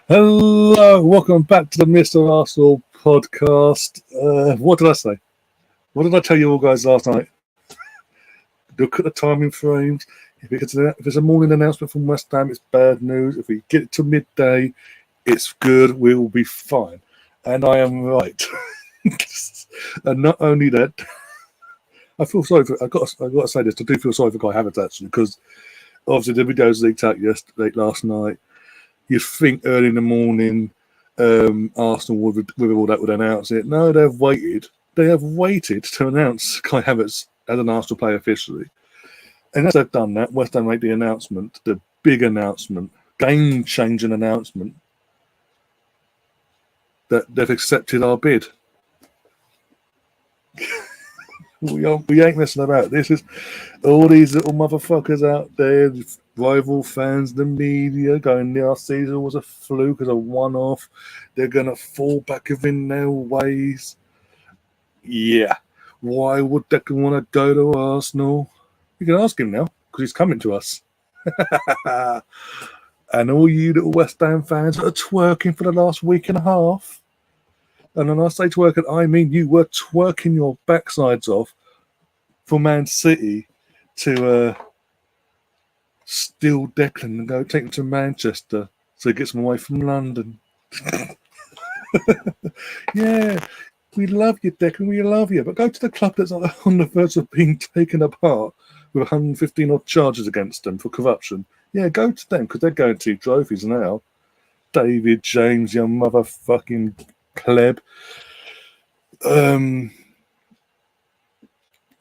Hello, welcome back to the Mr. Arsenal podcast. What did I say? What did I tell you all guys last night? Look at the timing frames. If it's a morning announcement from West Ham, it's bad news. If we get it to midday, it's good. We will be fine. And I am right. And not only that, I feel sorry for. I got to say this. I do feel sorry for Guy Havertz actually, because obviously the videos leaked out last night. You'd think early in the morning Arsenal with all that would announce it. No, they've waited. They have waited to announce Kai Havertz as an Arsenal player officially. And as they've done that, West Ham made the announcement, the big announcement, game-changing announcement, that they've accepted our bid. We ain't messing about. This is all these little motherfuckers out there, rival fans, the media, going, our season was a fluke, as a one-off. They're going to fall back within their ways. Yeah. Why would Declan want to go to Arsenal? You can ask him now, because he's coming to us. And all you little West Ham fans that are twerking for the last week and a half. And when I say twerking, I mean you were twerking your backsides off for Man City to steal Declan and go take him to Manchester so he gets him away from London. Yeah, we love you, Declan, we love you. But go to the club that's on the verge of being taken apart with 115 odd charges against them for corruption. Yeah, go to them because they're guaranteed trophies now. David James, you motherfucking pleb.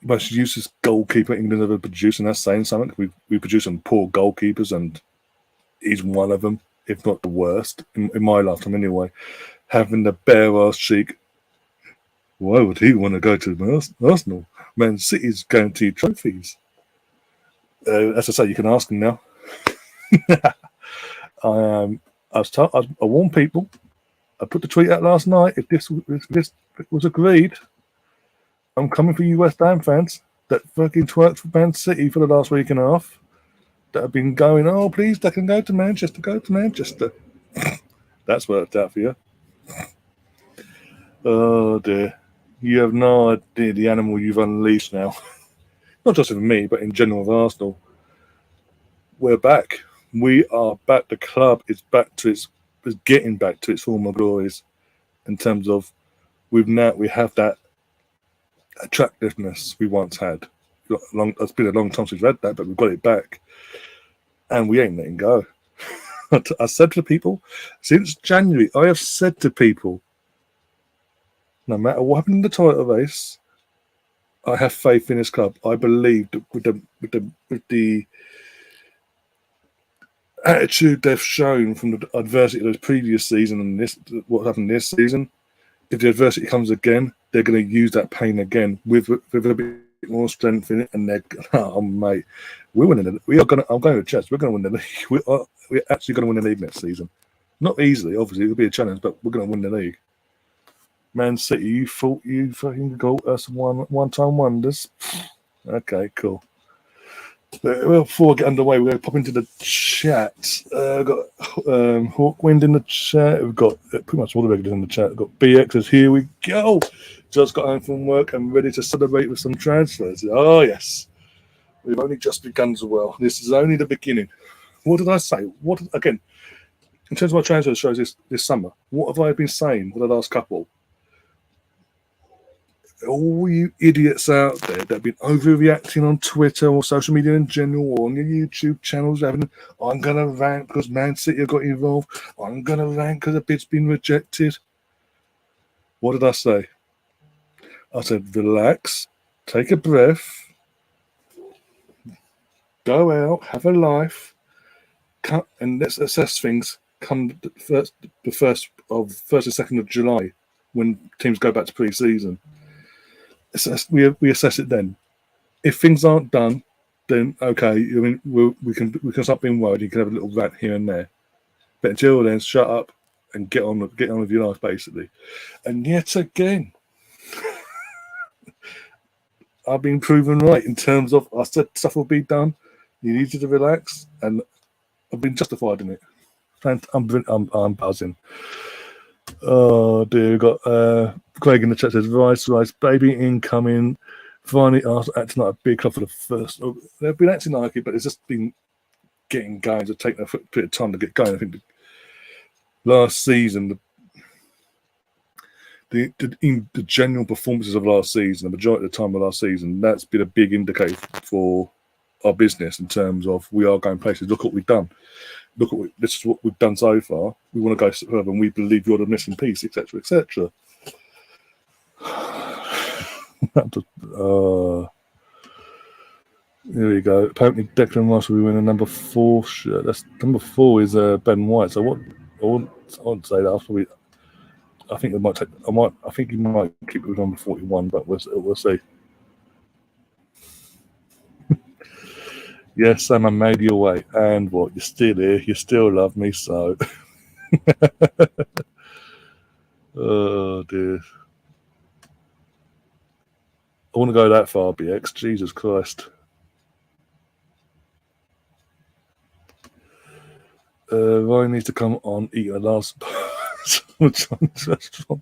Most useless goalkeeper England ever produced, and that's saying something. We produce some poor goalkeepers, and he's one of them, if not the worst, in my lifetime anyway. Having the bare ass cheek. Why would he want to go to Arsenal? Man City's guaranteed trophies. As I say, you can ask him now. I warn people. I put the tweet out last night. If this was agreed, I'm coming for you West Ham fans that fucking twerked for Man City for the last week and a half, that have been going, oh, please, they can go to Manchester. That's worked out for you. Oh, dear. You have no idea the animal you've unleashed now. Not just with me, but in general with Arsenal. We're back. We are back. The club is getting back to its former glories in terms of we have that attractiveness we once had. It's been a long time since we've had that, but we've got it back. And we ain't letting go. I said to people, since January, I have said to people, no matter what happened in the title race, I have faith in this club. I believe that with the attitude they've shown from the adversity of the previous season and what happened this season, if the adversity comes again, they're going to use that pain again with a bit more strength in it. And they're, mate, we're winning it. I'm going to chest. We're going to win the league. We're actually going to win the league next season. Not easily, obviously. It'll be a challenge, but we're going to win the league. Man City, you thought you fucking got us one-time wonders. Okay, cool. Well, before we get underway, we're going to pop into the chat. We've got Hawkwind in the chat. We've got pretty much all the regulars in the chat. We've got BXs. Here we go. Just got home from work and ready to celebrate with some transfers. Oh, yes. We've only just begun as well. This is only the beginning. What did I say? Again, in terms of my transfer shows this summer, what have I been saying for the last couple? All you idiots out there that have been overreacting on Twitter or social media in general or on your YouTube channels, I'm going to rant because Man City have got involved. I'm going to rant because the bid's been rejected. What did I say? I said, relax, take a breath, go out, have a life, and let's assess things come the 1st and 2nd of July when teams go back to pre-season. We assess it then. If things aren't done, then okay. I mean, we can stop being worried. You can have a little rant here and there, but until then, shut up and get on with your life, basically. And yet again, I've been proven right in terms of I said stuff will be done. You needed to relax, and I've been justified in it. I'm buzzing. Oh dear, we've got Craig in the chat says Rice, baby incoming. Finally, acting like a big club for the first. They've been acting like it, but it's just been getting going. It's taken a bit of time to get going. I think last season, the general performances of last season, the majority of the time of last season, that's been a big indicator for our business in terms of we are going places. Look what we've done. This is what we've done so far. We want to go further, and we believe you're the missing piece, etc., etc. Here we go. Apparently, Declan Rice will be wearing a number 4 shirt. That's number 4 is Ben White. So what? I wouldn't say that. I think they might take. I think he might keep it with number 41, but we'll see. Yes, Sam, I made your way. And what? You're still here. You still love me, so. Oh, dear. I want to go that far, BX. Jesus Christ. Ryan needs to come on, eat a last restaurant.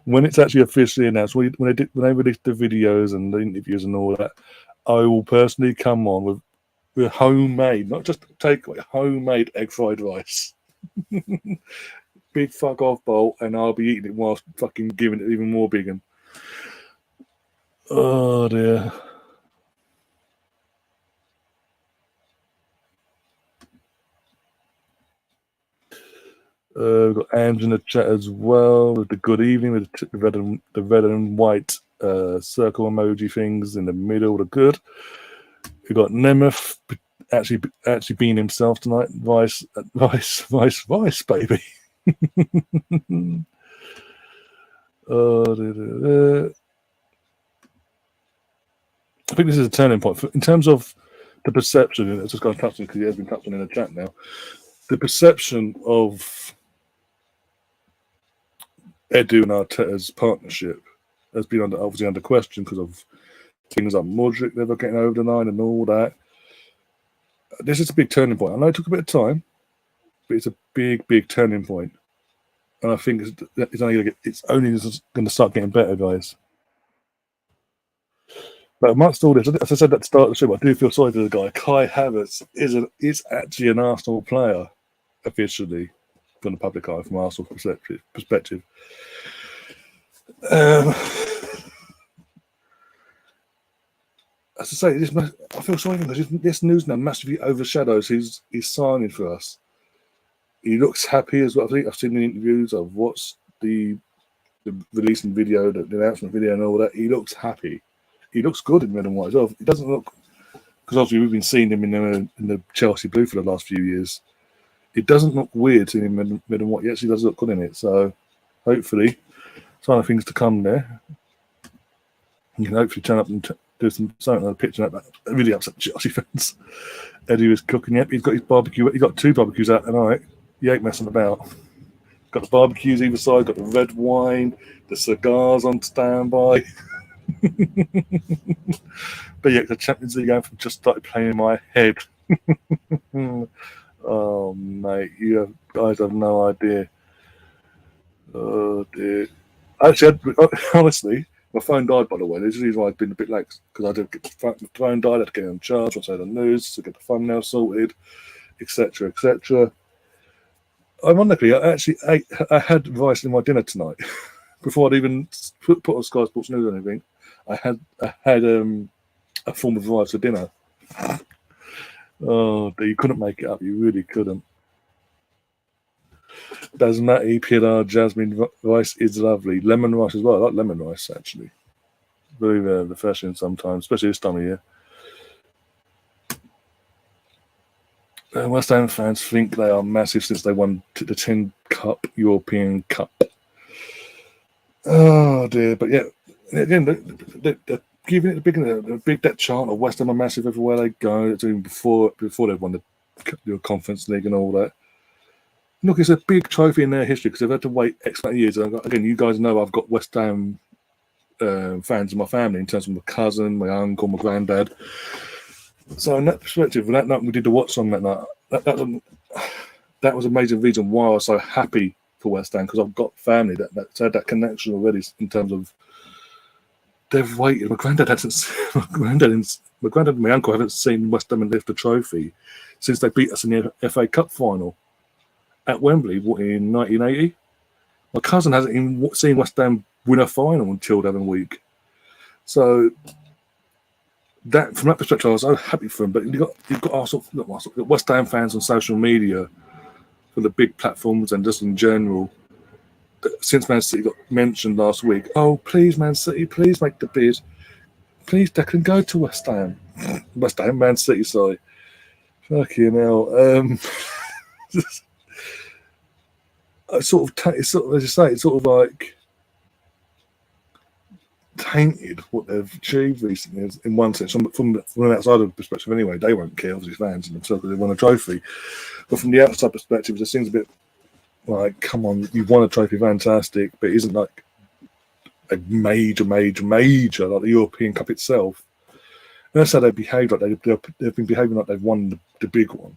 When it's actually officially announced, when they release the videos and the interviews and all that, I will personally come on with homemade, not just takeaway, homemade egg fried rice. Big fuck off bowl, and I'll be eating it whilst fucking giving it even more big. Oh dear. We've got Ange in the chat as well with the good evening with the red and white circle emoji things in the middle. The good. We've got Nemeth actually being himself tonight. Vice, baby. I think this is a turning point in terms of the perception. And it's just going to touch on because he has been touching in the chat now. The perception of Edu and Arteta's partnership has been obviously under question because of things like Modric never getting over the line and all that. This is a big turning point. I know it took a bit of time, but it's a big turning point. And I think it's only going to start getting better, guys. But amongst all this, as I said at the start of the show, I do feel sorry for the guy. Kai Havertz is actually an Arsenal player, officially, from the public eye, from Arsenal perspective. As I say, I feel sorry for him because this news now massively overshadows his signing for us. He looks happy as well. I think I've seen the interviews. I've watched the releasing video, the announcement video, and all that. He looks happy. He looks good in red and white as well. He doesn't look, because obviously we've been seeing him in the Chelsea blue for the last few years. It doesn't look weird seeing him in red and white. He actually does look good in it. So hopefully, sign of things to come there. You can hopefully turn up and do something on the pitch and that really upset Chelsea fans. Eddie was cooking. Yep, he's got his barbecue. He's got 2 barbecues out tonight. He ain't messing about. Got the barbecues either side. Got the red wine, the cigars on standby. But yeah, the Champions League anthem just started playing in my head. Oh mate, you guys have no idea. Oh dear. Actually, honestly, my phone died, by the way. There's a reason why I've been a bit late, because I did get the phone died. I had to get it on charge once I had the news to get the thumbnail sorted, etc., etc. Ironically, I had rice in my dinner tonight before I'd even put on Sky Sports News or anything. I had a form of rice for dinner. Oh, you couldn't make it up. You really couldn't. Basmati, pilar, jasmine rice is lovely. Lemon rice as well. I like lemon rice, actually. Very refreshing sometimes, especially this time of year. West Ham fans think they are massive since they won the 10 Cup European Cup. Oh, dear. But yeah, again, they're giving it the big that chant of West Ham are massive everywhere they go. They're doing before they've won the Conference League and all that. Look, it's a big trophy in their history because they've had to wait X amount of years. Again, you guys know I've got West Ham fans in my family in terms of my cousin, my uncle, my granddad. So in that perspective, that night we did the What song that night. that was a major reason why I was so happy for West Ham, because I've got family that's had that connection already in terms of they've waited. My granddad and my uncle haven't seen West Ham lift a trophy since they beat us in the FA Cup final at Wembley in 1980. My cousin hasn't even seen West Ham win a final until the other week. So that, from that perspective, I was so happy for him. But you've got West Ham fans on social media for the big platforms and just in general. Since Man City got mentioned last week, oh please Man City, please make the bid. Please Declan, go to West Ham. West Ham, Man City, sorry. Fucking hell. It's sort of, as you say, it's sort of like tainted what they've achieved recently in one sense. From an outsider perspective, anyway, they won't care, obviously, fans and themselves, because they won a trophy. But from the outside perspective, it just seems a bit like, come on, you've won a trophy, fantastic, but it isn't like a major like the European Cup itself. And that's how they behave. Like they've been behaving like they've won the big one.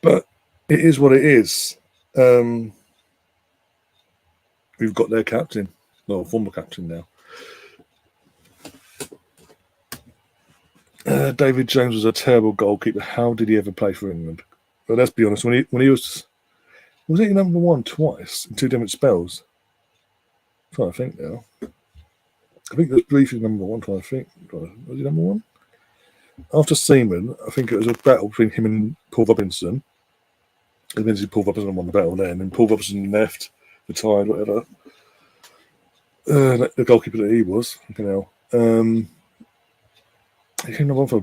But it is what it is. We've got their captain, well, former captain now. David James was a terrible goalkeeper. How did he ever play for England? Well, let's be honest. When he was he number one twice in two different spells? I'm trying to think now. I think it was briefly number one. Trying to think. Was he number one? After Seaman, I think it was a battle between him and Paul Robinson. And eventually Paul Robinson won the battle then, and Paul Robinson left, retired, whatever. The goalkeeper that he was, you know. He came number one for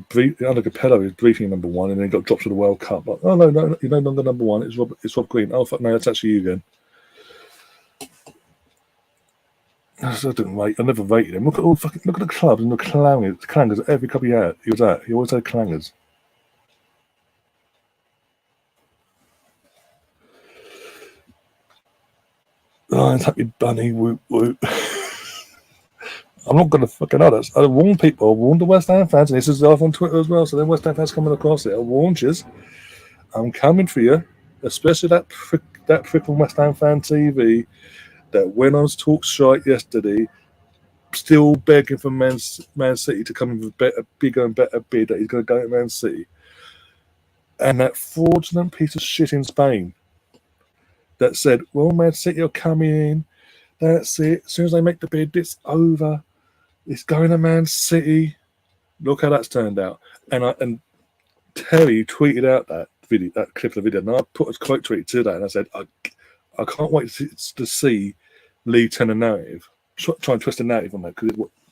under Capello. He was briefly number one, and then he got dropped to the World Cup. Like, oh no, you're no longer number one. It's Rob Green. Oh fuck, no, that's actually you again. I never rated him. Look at the clubs and the clangers at every club he was at. He always had clangers. Lions happy bunny, whoop whoop. I'm not going to fucking know that. I warn people. I warned the West Ham fans, and this is off on Twitter as well. So then West Ham fans coming across it. I warned you. I'm coming for you, especially that prick on West Ham fan TV that went on talk shite yesterday, still begging for Man City to come in with a bigger and better bid that he's going to go to Man City, and that fraudulent piece of shit in Spain that said, well, Man City are coming in. That's it. As soon as they make the bid, it's over. It's going to Man City. Look how that's turned out. And Terry tweeted out that video, that clip of the video, and I put a quote tweet to that, and I said, I can't wait to see Lee turn a narrative, try and twist a narrative on that, because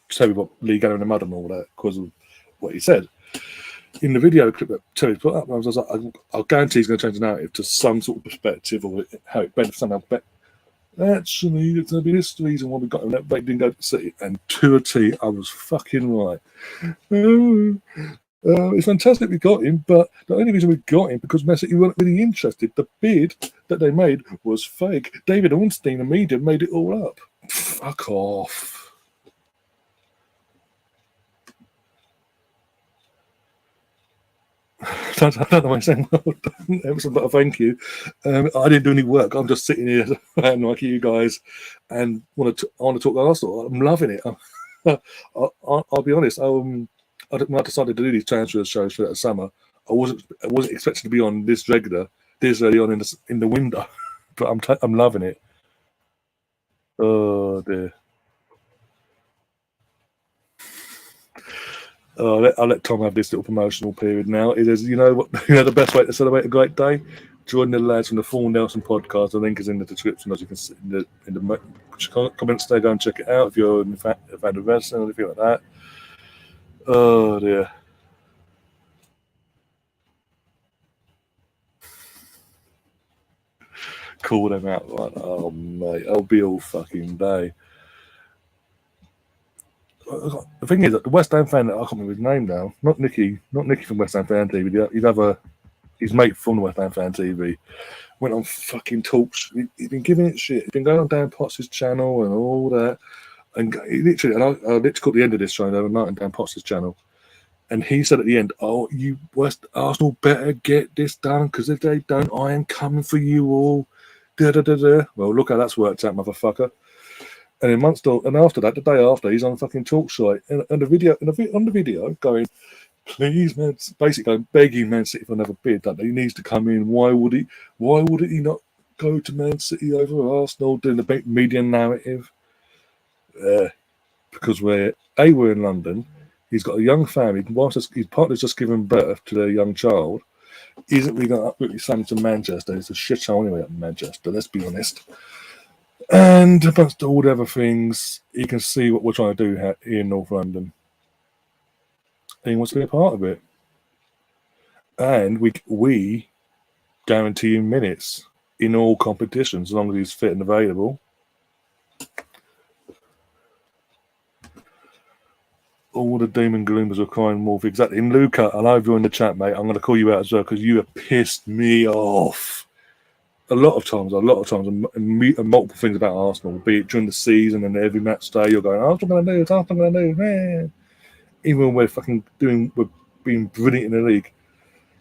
Terry got Lee going in the mud and all that because of what he said. In the video clip that Terry put up, I was like, I'll guarantee he's going to change the narrative to some sort of perspective, or how it benefits somehow. Actually, it's going to be this reason why we got him. That they didn't go to City, and to a T, I was fucking right. It's fantastic we got him, but the only reason we got him because Man City weren't really interested. The bid that they made was fake. David Ornstein and media made it all up. Fuck off. I don't know why I'm saying well done, Emerson, but thank you. I didn't do any work. I'm just sitting here like you guys, and I want to talk Arsenal. I'm loving it. I'll be honest. When I decided to do these transfer shows for that summer, I wasn't expecting to be on this regular this early on in the window, but I'm loving it. Oh dear. I'll let Tom have this little promotional period now. It is, the best way to celebrate a great day? Join the lads from the Full Nelson podcast. The link is in the description, as you can see in the comments there. Go and check it out if you're a fan of wrestling or anything like that. Oh dear. Call them out like, oh mate, I'll be all fucking day. The thing is that the West Ham fan, I can't remember his name now, not Nicky from West Ham Fan TV, his mate from the West Ham Fan TV, went on fucking talks. He's been giving it shit. He's been going on Dan Potts' channel and all that. And I literally caught the end of this show the other night on Dan Potts' channel. And he said at the end, "Oh, you West Arsenal better get this done, because if they don't, I am coming for you all." Da, da, da, da. Well, look how that's worked out, motherfucker. And then and after that, the day after, he's on fucking talk site and the video, on the video, going, "Please, man," basically going, begging Man City for another bid. That he needs to come in. Why would he not go to Man City over Arsenal? Doing the big media narrative. Because we're in London. He's got a young family. His partner's just given birth to their young child. He isn't really going to uproot his family to Manchester. It's a shit show anyway up in Manchester, let's be honest. And amongst all the other things, he can see what we're trying to do here in North London. And he wants to be a part of it. And we guarantee him minutes in all competitions, as long as he's fit and available. All the doom and gloomers are crying wolf. Exactly. And Luca, I know you're in the chat, mate. I'm going to call you out as well, because you have pissed me off a lot of times, and multiple things about Arsenal, be it during the season and every match day. You're going, Arsenal going to do this, Arsenal going to do this. Even when we're being brilliant in the league,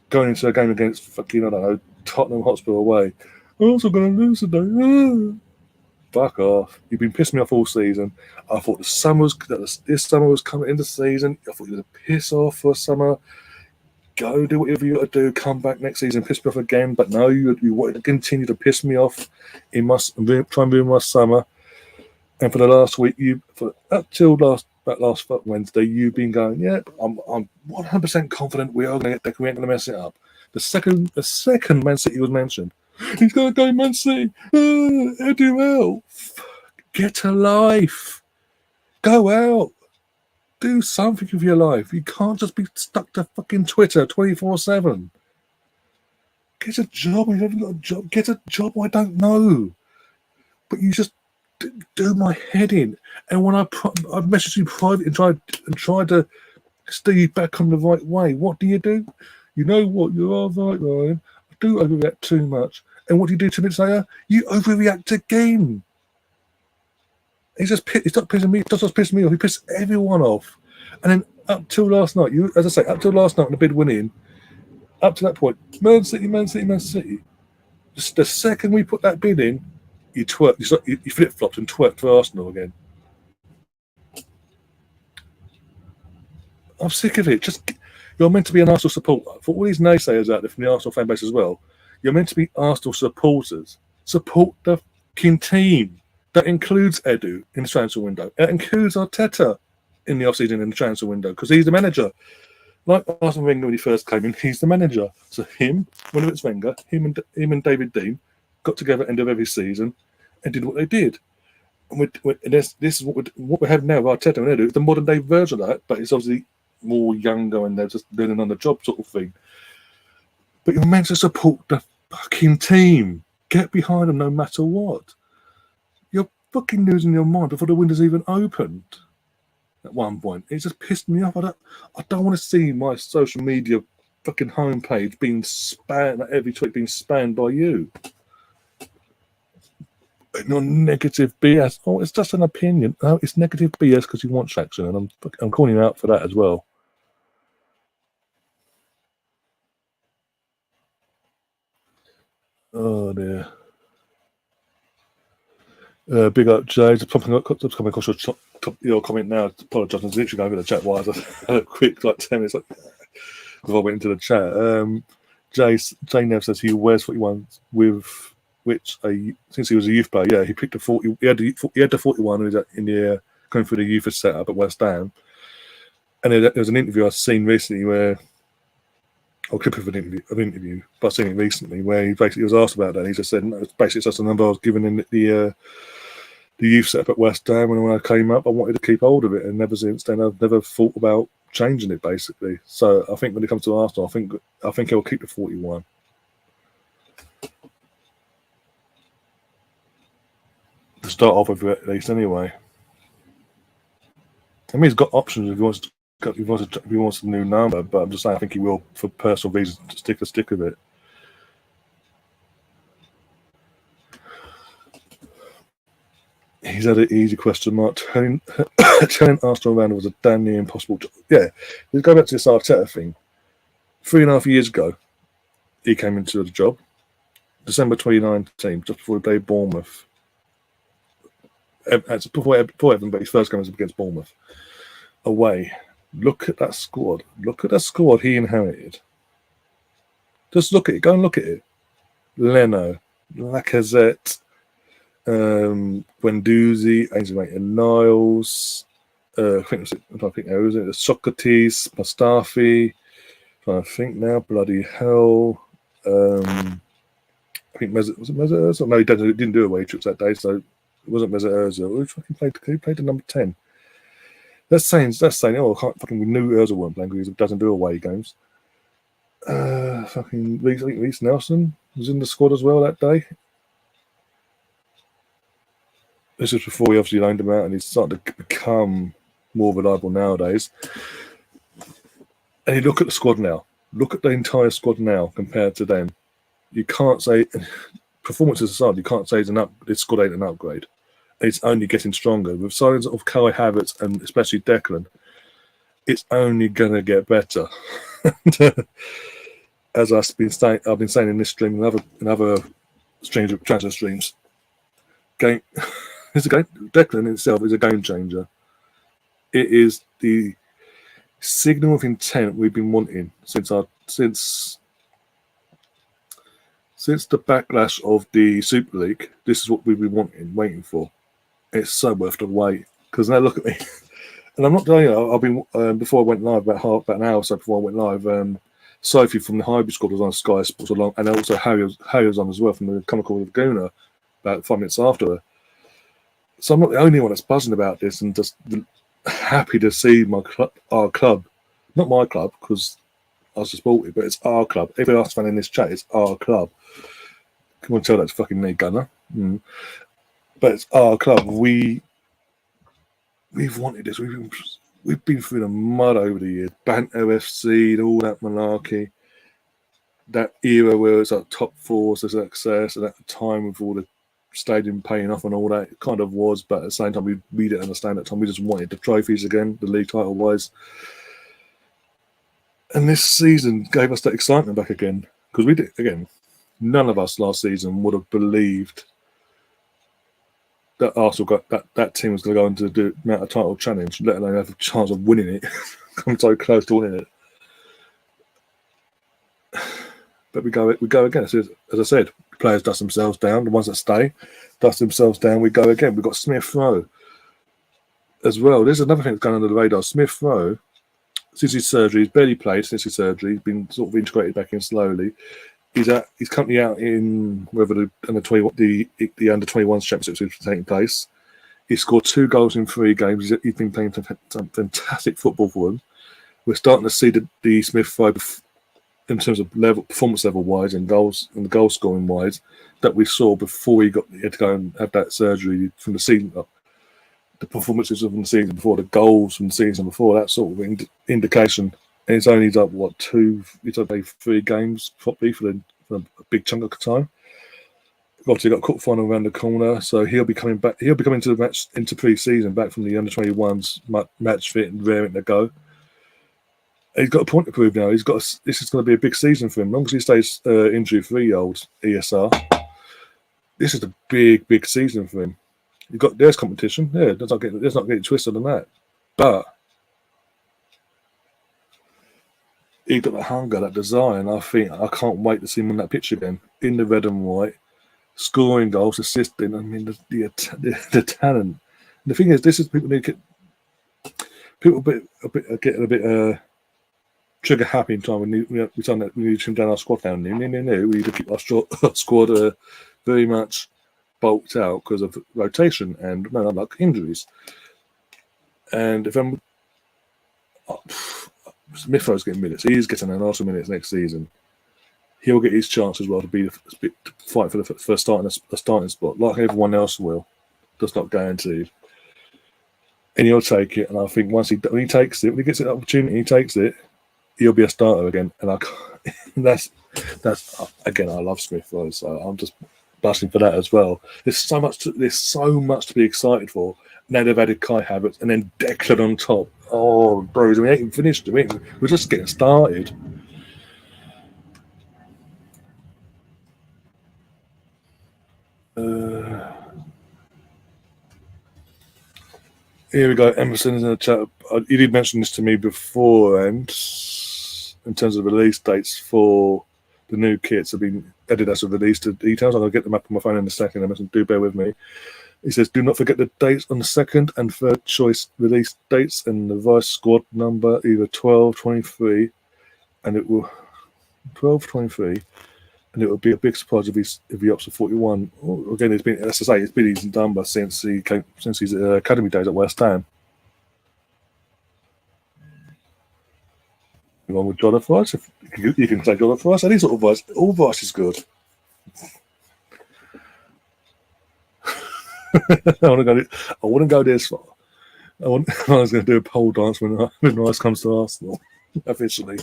going into a game against fucking, I don't know, Tottenham Hotspur away, Arsenal going to lose today. Fuck off. You've been pissing me off all season. I thought this summer was coming into the season. I thought you were going to piss off for a summer. Go do whatever you got to do. Come back next season, piss me off again. But no, you wanted to continue to piss me off try and ruin my summer. And for the last week, up till last Wednesday, you've been going, yeah, I'm 100% confident we are going to get Declan. We ain't going to mess it up. The second Man City was mentioned, he's going to go Man City. Eddie, get a life. Go out. Do something with your life. You can't just be stuck to fucking Twitter 24/7. Get a job. You haven't got a job. Get a job. I don't know. But you just do my head in. And when I messaged you private and tried to steer you back on the right way, what do? You know what? You are right, Ryan. I do overreact too much. And what do you do 2 minutes later? You overreact again. He's not pissing me. It doesn't just piss me off. He pissed everyone off. And then up till last night, when the bid went in, up to that point, Man City. Just the second we put that bid in, you flip-flopped and twerked for Arsenal again. I'm sick of it. You're meant to be an Arsenal supporter. For all these naysayers out there from the Arsenal fan base as well, you're meant to be Arsenal supporters. Support the fucking team. That includes Edu in the transfer window. It includes Arteta in the off-season in the transfer window, because he's the manager. Like Arsene Wenger when he first came in, he's the manager. So when it was Wenger, him and David Dean got together at the end of every season and did what they did. And this is what we have now with Arteta and Edu. It's the modern day version of that, but it's obviously more younger and they're just learning on the job sort of thing. But you're meant to support the fucking team. Get behind them no matter what. You're fucking losing your mind before the window's even opened. At one point, it just pissed me off. I don't want to see my social media fucking homepage being spammed, every tweet being spammed by you. No negative BS. Oh, it's just an opinion. No, it's negative BS because you want traction, and I'm calling you out for that as well. Oh dear. Big up, Jay. Just coming across your comment now. Apologise. I was literally going over the chat while I had a quick 10 minutes before I went into the chat. Jay Nev says he wears 41 with which since he was a youth player. Yeah, he picked a 40. He had the 41 in the going through the youth setup at West Ham. And there was an interview I've seen recently where, or a clip of an interview, but I've seen it recently where he basically was asked about that. And he just said, no, it's basically just a number I was given in the youth setup at West Ham, and when I came up, I wanted to keep hold of it, and ever since then, I've never thought about changing it. Basically, so I think when it comes to Arsenal, I think he'll keep the 41. To start off with, at least, anyway. I mean, he's got options if he wants a new number, but I'm just saying I think he will, for personal reasons, stick with it. He's had an easy question mark. Turning Arsenal around was a damn near impossible job. Yeah, let's go back to this Arteta thing. 3.5 years ago, he came into the job. December 2019, just before he played Bournemouth. Before Everton, but his first game was against Bournemouth. Away. Look at that squad. Look at that squad he inherited. Just look at it. Go and look at it. Leno, Lacazette, Guendouzi, Ainsley Maitland-Niles, I think it was Socrates, Mustafi. I think now, bloody hell. I think was it Mesut Ozil? No, he didn't do away trips that day, so it wasn't Mesut Ozil. Who fucking played? He played the number 10. That's saying. Oh, we knew Ozil weren't playing because he doesn't do away games. Fucking Reece Nelson was in the squad as well that day. This is before we obviously loaned him out, and he's starting to become more reliable nowadays. And you look at the squad now. Look at the entire squad now compared to then. You can't say, performances aside, you can't say this squad ain't an upgrade. It's only getting stronger. With signs of Kai Havertz and especially Declan, it's only going to get better. As I've been saying in this stream and other streams of transfer streams, Declan itself is a game changer. It is the signal of intent we've been wanting since the backlash of the Super League. This is what we've been waiting for. It's so worth the wait. Because now look at me, and I'm not telling you. I've been before I went live about an hour or so before I went live. Sophie from the Hybrid Squad was on Sky Sports along, and also Harry was on as well from the Comical Laguna about 5 minutes after her. So I'm not the only one that's buzzing about this and just happy to see our club, not my club because I was just bought it, but it's our club. Every last fan in this chat, it's our club. Come on, tell that to fucking me, Gunner. But it's our club. We've wanted this. We've been through the mud over the years. Banter FC, all that malarkey. That era where it's like top four success, and at the time with all the stadium paying off and all that, it kind of was, but at the same time we didn't understand at the time. We just wanted the trophies again, the league title wise. And this season gave us that excitement back again. Because we did, again, none of us last season would have believed that Arsenal that team was going to go into the amount of title challenge, let alone have a chance of winning it. Come so close to winning it. But we go again. So, as I said, players dust themselves down. The ones that stay dust themselves down. We go again. We've got Smith Rowe as well. There's another thing that's going under the radar. Smith Rowe, since his surgery, he's barely played since his surgery. He's been sort of integrated back in slowly. He's currently out in whether the under 21s championships is taking place. He scored 2 goals in 3 games. He's been playing some fantastic football for them. We're starting to see the Smith Rowe in terms of performance level wise and goals and the goal scoring wise that we saw before he had to go and have that surgery from the season up. The performances from the season before, the goals from the season before, that sort of indication. And it's only done 3 games properly for a big chunk of time. Obviously, got a cup final around the corner, so he'll be coming back. He'll be coming to the match into pre-season, back from the under 21s, match fit and raring to go. He's got a point to prove now. This is going to be a big season for him. As long as he stays injury-free, old ESR, this is a big season for him. There's competition. Yeah, let's not get twisted on that. But he's got that hunger, that desire, and I can't wait to see him on that pitch again in the red and white, scoring goals, assisting. I mean, the talent. And the thing is, this is people getting a bit trigger happy in time. We need to trim down our squad down. No. We need to keep our squad very much bulked out because of rotation and like injuries. And if Smith Rowe's getting minutes, he's getting an Arsenal minutes next season. He'll get his chance as well to fight for the first starting spot, like everyone else will. That's not guaranteed. And he'll take it. And I think when he takes it, when he gets the opportunity, he takes it. He'll be a starter again, and that's again. I love Smith Rowe, so I'm just busting for that as well. There's so much to be excited for. Now they've added Kai Havertz and then Declan on top. Oh, bros, we ain't even finished. We're just getting started. Here we go. Emerson's in the chat. You did mention this to me before, and in terms of release dates for the new kits have been added as a release to details. I'll get them up on my phone in a second. Emerson, do bear with me. He says, do not forget the dates on the second and third choice release dates and the Vice squad number, either 12-23, and it will 12-23, and it would be a big surprise if he opts for 41. Oh, again, it's been, as I say, it's been his number since his academy days at West Ham. You on with Jonathan Rice? If you can say Jonathan Rice, any sort of Rice, all Rice is good. I wouldn't go this far. I was going to do a pole dance when Rice comes to Arsenal officially.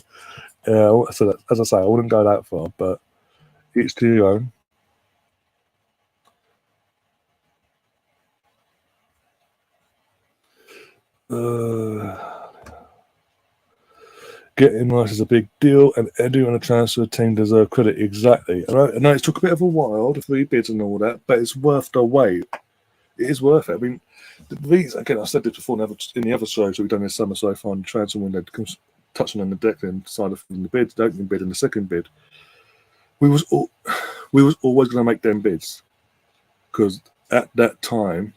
So that, as I say, I wouldn't go that far, but each to your own. Getting Rice is a big deal, and Edu and the transfer team deserve credit. Exactly. I know it took a bit of a while, the 3 bids and all that, but it's worth the wait. It is worth it. I mean, again, I said this before in the other shows we've done this summer so far, the transfer window, touching on the Declan side of the bids, the opening bid and the second bid. We was always going to make them bids because at that time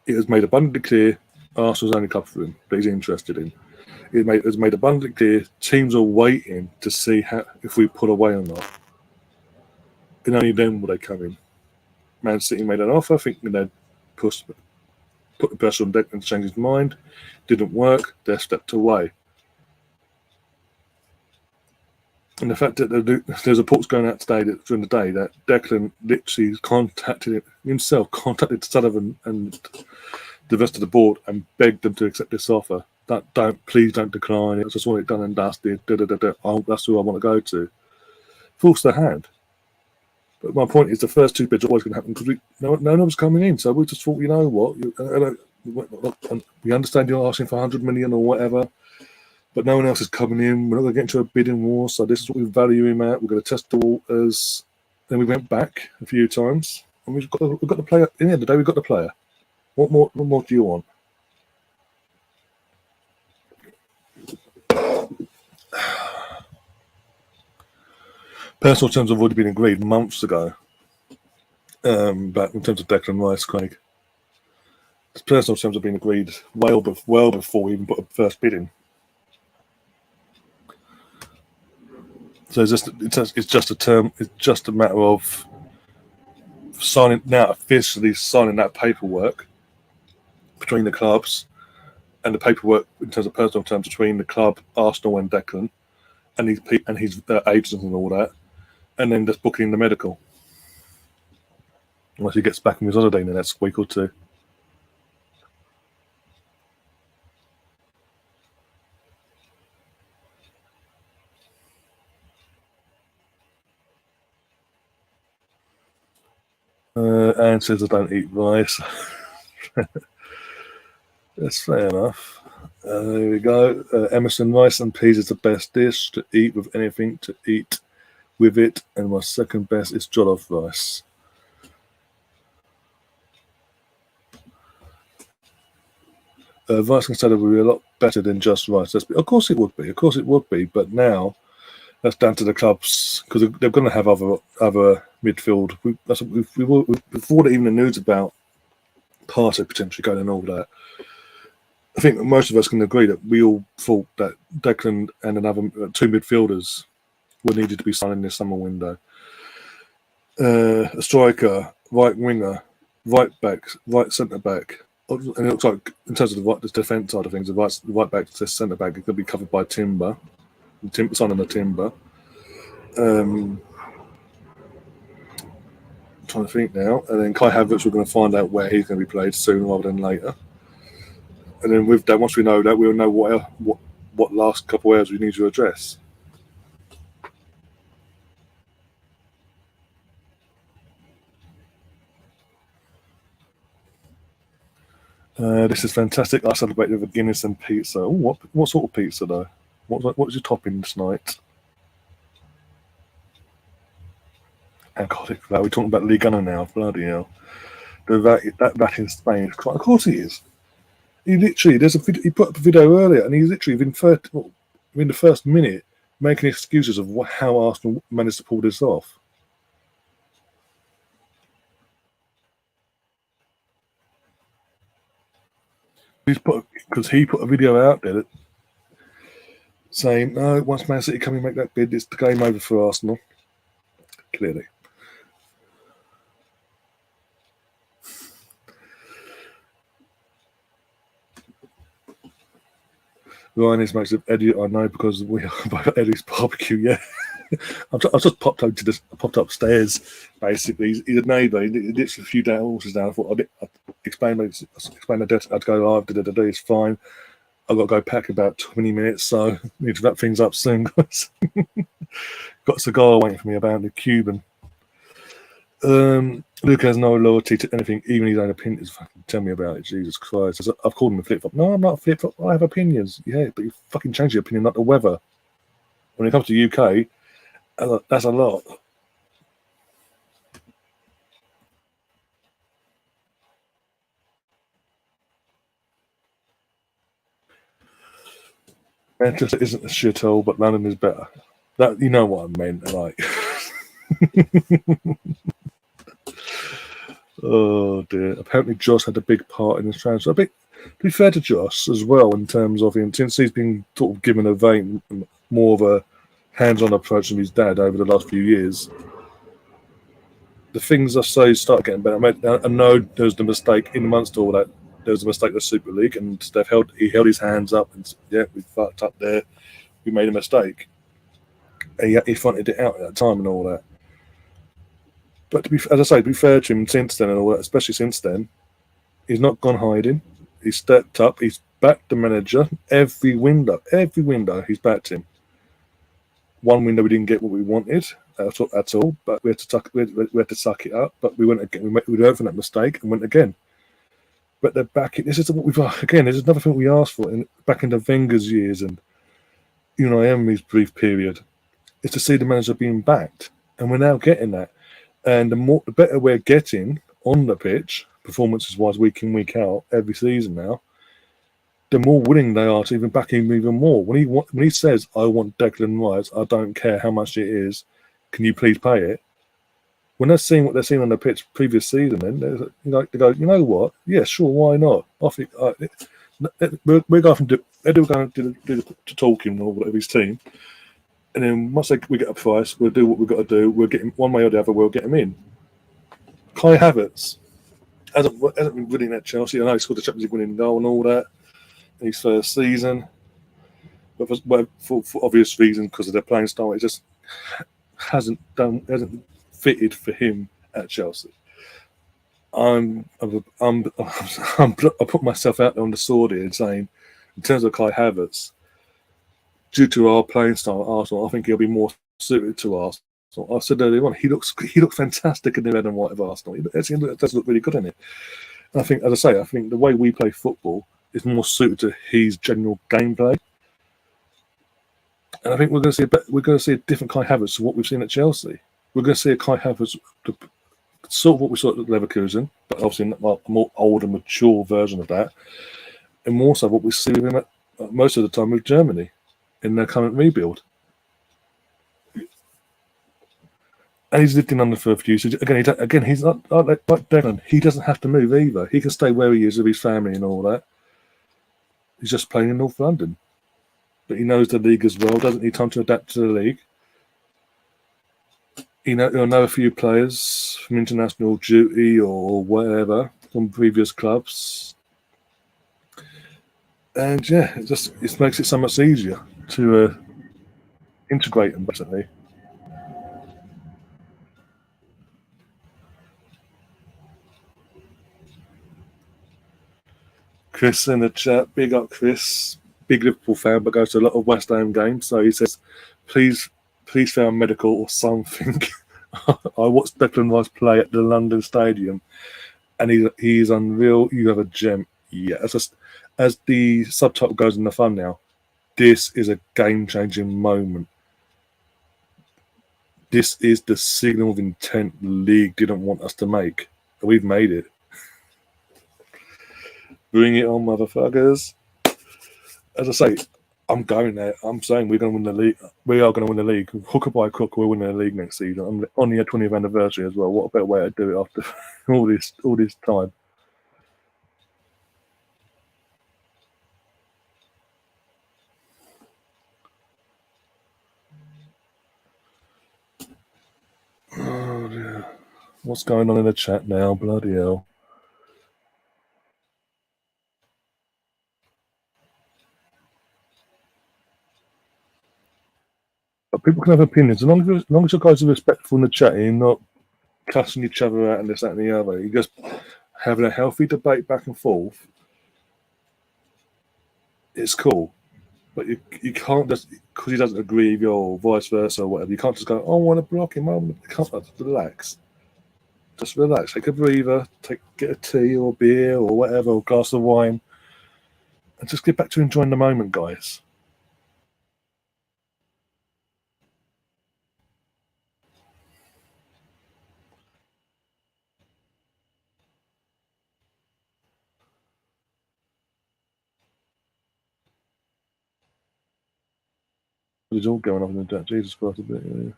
it was made abundantly clear Arsenal's only club for him that he's interested in. It was made abundantly clear teams are waiting to see if we pull away or not. And only then will they come in. Man City made an offer thinking they'd put the pressure on Declan to change his mind. Didn't work. They stepped away. And the fact that there's reports going out today during the day that Declan literally contacted Sullivan and the rest of the board and begged them to accept this offer. Please don't decline it. I just want it done and dusted. That's who I want to go to. Force their hand. But my point is the first 2 bids are always going to happen because no one was coming in. So we just thought, you know what? We understand you're asking for 100 million or whatever, but no one else is coming in. We're not going to get into a bidding war. So this is what we value him at. We're going to test the waters. Then we went back a few times and we've got the player. In the end of the day, we've got the player. What more do you want? Personal terms have already been agreed months ago. Back in terms of Declan Rice, Craig. Personal terms have been agreed well before we even put a first bid in. So it's just a term. It's just a matter of officially signing that paperwork between the clubs, and the paperwork in terms of personal terms between the club, Arsenal, and Declan, and his agents and all that. And then just booking the medical. Once he gets back from his holiday in the next week or 2. Anne says I don't eat rice. That's fair enough. There we go. Emerson, rice and peas is the best dish to eat with anything to eat with it, and my second best is jollof rice. Rice and salad would be a lot better than just rice. Of course it would be. But now that's down to the clubs because they're going to have other midfield. Before even the news about Partey potentially going and all that. I think most of us can agree that we all thought that Declan and another 2 midfielders were needed to be signed in this summer window. A striker, right winger, right back, right centre back, and it looks like in terms of the defence side of things, the right back to centre back, it could be covered by Timber, signing the Timber. I'm trying to think now, and then Kai Havertz, we're going to find out where he's going to be played sooner rather than later. And then with that, once we know that, we'll know what last couple of areas we need to address. This is fantastic. I celebrated with a Guinness and pizza. Ooh, what sort of pizza though? What was your topping tonight? And God, we're talking about Ligue 1 now. Bloody hell! That in Spain. Of course he is. He literally, he put up a video earlier, and he's literally within the first minute making excuses of how Arsenal managed to pull this off. Because he put a video out there saying, no, once Man City come and make that bid, it's the game over for Arsenal. Clearly. Ryan is makes of Eddie, I know, because we are by Eddie's barbecue, yeah. I just popped upstairs, basically. He's a neighbour. He literally a few horses down. I thought I'd explain the debt. I'd go live, it's fine. I've got to go pack about 20 minutes, so I need to wrap things up soon, guys. Got a cigar waiting for me about the Cuban. Luke has no loyalty to anything, even his own opinions. Fucking tell me about it, Jesus Christ. I've called him a flip-flop. No, I'm not a flip-flop. I have opinions. Yeah, but you fucking change your opinion, not the weather. When it comes to UK, that's a lot. Manchester isn't a shithole, but London is better. That, you know what I meant, like. Oh dear. Apparently Josh had a big part in this transfer. To be fair to Josh as well, in terms of him, since he's been sort of given more of a hands-on approach from his dad over the last few years, the things I say start getting better. I know there was the mistake in amongst all that. There was a mistake in the Super League, and he held his hands up and yeah, we fucked up there. We made a mistake. And he fronted it out at that time and all that. But to be fair to him, since then and all that, especially since then, he's not gone hiding. He's stepped up. He's backed the manager every window. He's backed him. One window we didn't get what we wanted at all, but we had to suck it up. But we went again. We learned from that mistake and went again. But they're back. This is what we've again. This is another thing we asked for back in the Wenger's years and Emery's brief period, is to see the manager being backed, and we're now getting that. And the better we're getting on the pitch, performances-wise, week in, week out, every season now, the more willing they are to even back him even more. When he says, I want Declan Rice, I don't care how much it is, can you please pay it? When they're seeing what they're seeing on the pitch previous season, then they go, you know what? Yeah, sure, why not? I think we're going to do the talking or whatever his team. And then once we get a price, we'll do what we've got to do. We'll get him one way or the other. We'll get him in. Kai Havertz hasn't been winning at Chelsea. I know he scored the Champions League winning goal and all that in his first season, but for obvious reasons, because of their playing style, it just hasn't fitted for him at Chelsea. I put myself out there on the sword here and saying, in terms of Kai Havertz, due to our playing style at Arsenal, I think he'll be more suited to Arsenal. I said earlier on, he looks fantastic in the red and white of Arsenal. He does look really good in it. And I think, as I say, the way we play football is more suited to his general gameplay. And I think we're going to see a different Kai Havertz to what we've seen at Chelsea. We're going to see a Kai Havertz, sort of what we saw at Leverkusen, but obviously a more old and mature version of that, and more so what we see with him at most of the time with Germany in their current rebuild. And he's lived in London for a few years. Again, he's not like Declan. He doesn't have to move either. He can stay where he is with his family and all that. He's just playing in North London. But he knows the league as well, doesn't need time to adapt to the league. He'll know a few players from international duty or whatever from previous clubs. And yeah, it makes it so much easier to integrate them, basically. Chris in the chat, big up Chris, big Liverpool fan, but goes to a lot of West Ham games. So he says, please found medical or something. I watched Declan Rice play at the London Stadium, and he's unreal. You have a gem. Yeah, as the subtitle goes in the thumbnail, this is a game-changing moment. This is the signal of intent the league didn't want us to make. And we've made it. Bring it on, motherfuckers. As I say, I'm going there. I'm saying we're going to win the league. We are going to win the league. Hook or by crook, we're winning the league next season. On the 20th anniversary as well. What a better way to do it after all this time. Oh, dear. What's going on in the chat now? Bloody hell. But people can have opinions. As long as you guys are respectful in the chat and you're not cussing each other out and this, that, and the other. You're just having a healthy debate back and forth. It's cool. But you can't just, because he doesn't agree with you or vice versa or whatever, you can't just go, oh, I want to block him. You can't just relax. Just relax. Take a breather. Get a tea or beer or whatever, or a glass of wine. And just get back to enjoying the moment, guys. It's all going on in the chat. Jesus Christ, a bit. Yeah.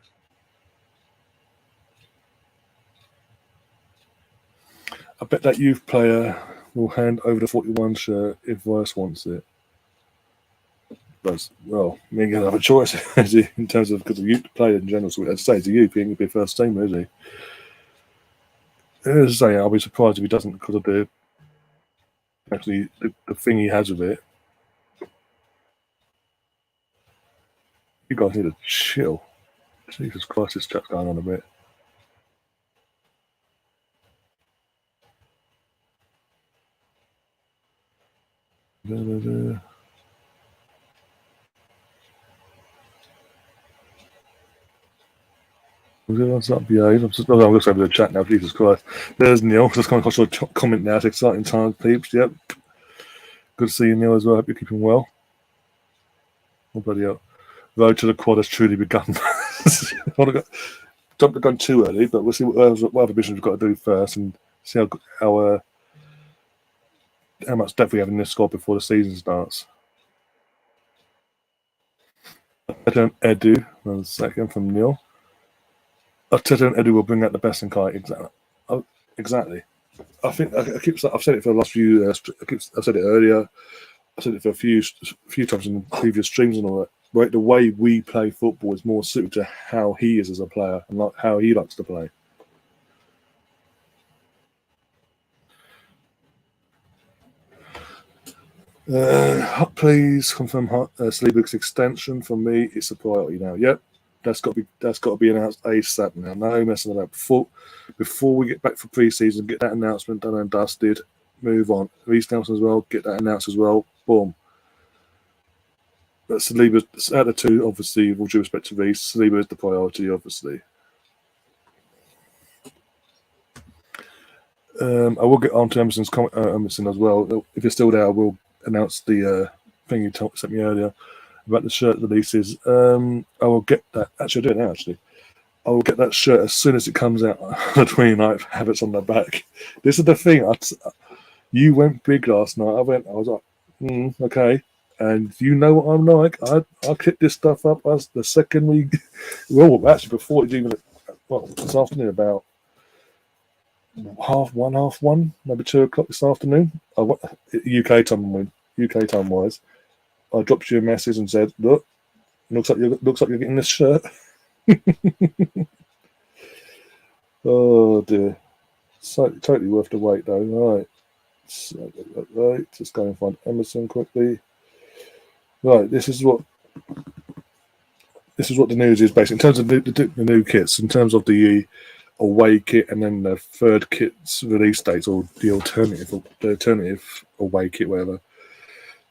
I bet that youth player will hand over the 41 shirt if Rice wants it. But, well, he ain't going to have a choice, is he, in terms of, because the youth player in general. So, as I say, it's a youth, he ain't going to be a first teamer, is he? As I say, I'll be surprised if he doesn't, because of the thing he has with it. You guys need to chill. Jesus Christ, this chat's going on a bit. Everyone's not behave. I'm just over the chat now. Jesus Christ. There's Neil. Just coming across your comment now. It's exciting times, peeps. Yep. Good to see you, Neil, as well. Hope you're keeping well. Oh, bloody hell. Road to the quad has truly begun. Jumped the gun too early, but we'll see what other missions we've got to do first and see how much depth we have in this squad before the season starts. Edu, 1 second from Neil. Arteta and Edu will bring out the best in Kai. Exactly. I think I've said it for the last few. I've said it earlier. I said it for a few times in previous streams and all that. Right, the way we play football is more suited to how he is as a player and like how he likes to play. Please confirm Sleebig's extension for me. It's a priority now. Yep, that's got to be announced ASAP now. No messing about before we get back for pre-season. Get that announcement done and dusted. Move on. Reece Nelson as well. Get that announced as well. Boom. But Saliba, out of the two, obviously, with due respect to Reece, Saliba is the priority, obviously. I will get on to Emerson as well. If you're still there, I will announce the thing you sent me earlier about the shirt releases. I will get that. Actually, I'll do it now, actually. I will get that shirt as soon as it comes out on the 29th. Havertz on the back. This is the thing. You went big last night. I was like, okay. And you know what I'm like. I'll kick this stuff up as the second we... Well, actually, before it's even... Well, this afternoon, about 1:30, maybe 2 o'clock this afternoon. UK time wise, I dropped you a message and said, "Look, looks like you're getting this shirt." Oh dear, so totally worth the wait though. Right, let's go and find Emerson quickly. Right, this is what the news is basically in terms of the new kits, in terms of the away kit and then the third kit's release dates or the alternative away kit, whatever.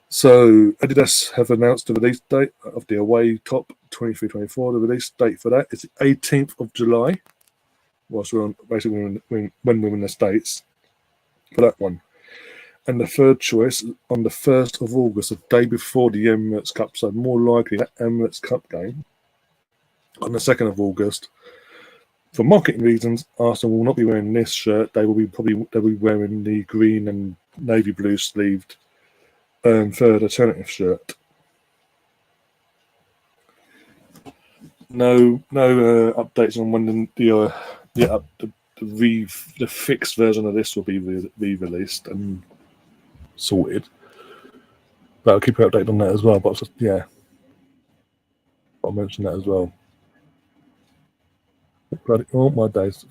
So Adidas have announced the release date of the away top 23-24. The release date for that is the 18th of July. Whilst we're on basically when we're in the States for that one. And the third choice on the 1st of August, the day before the Emirates Cup. So more likely that Emirates Cup game on the 2nd of August. For marketing reasons, Arsenal will not be wearing this shirt. They'll be wearing the green and navy blue sleeved third alternative shirt. No updates on when the fixed version of this will be released and sorted. But I'll keep you updated on that as well. But yeah, I'll mention that as well. Oh my days.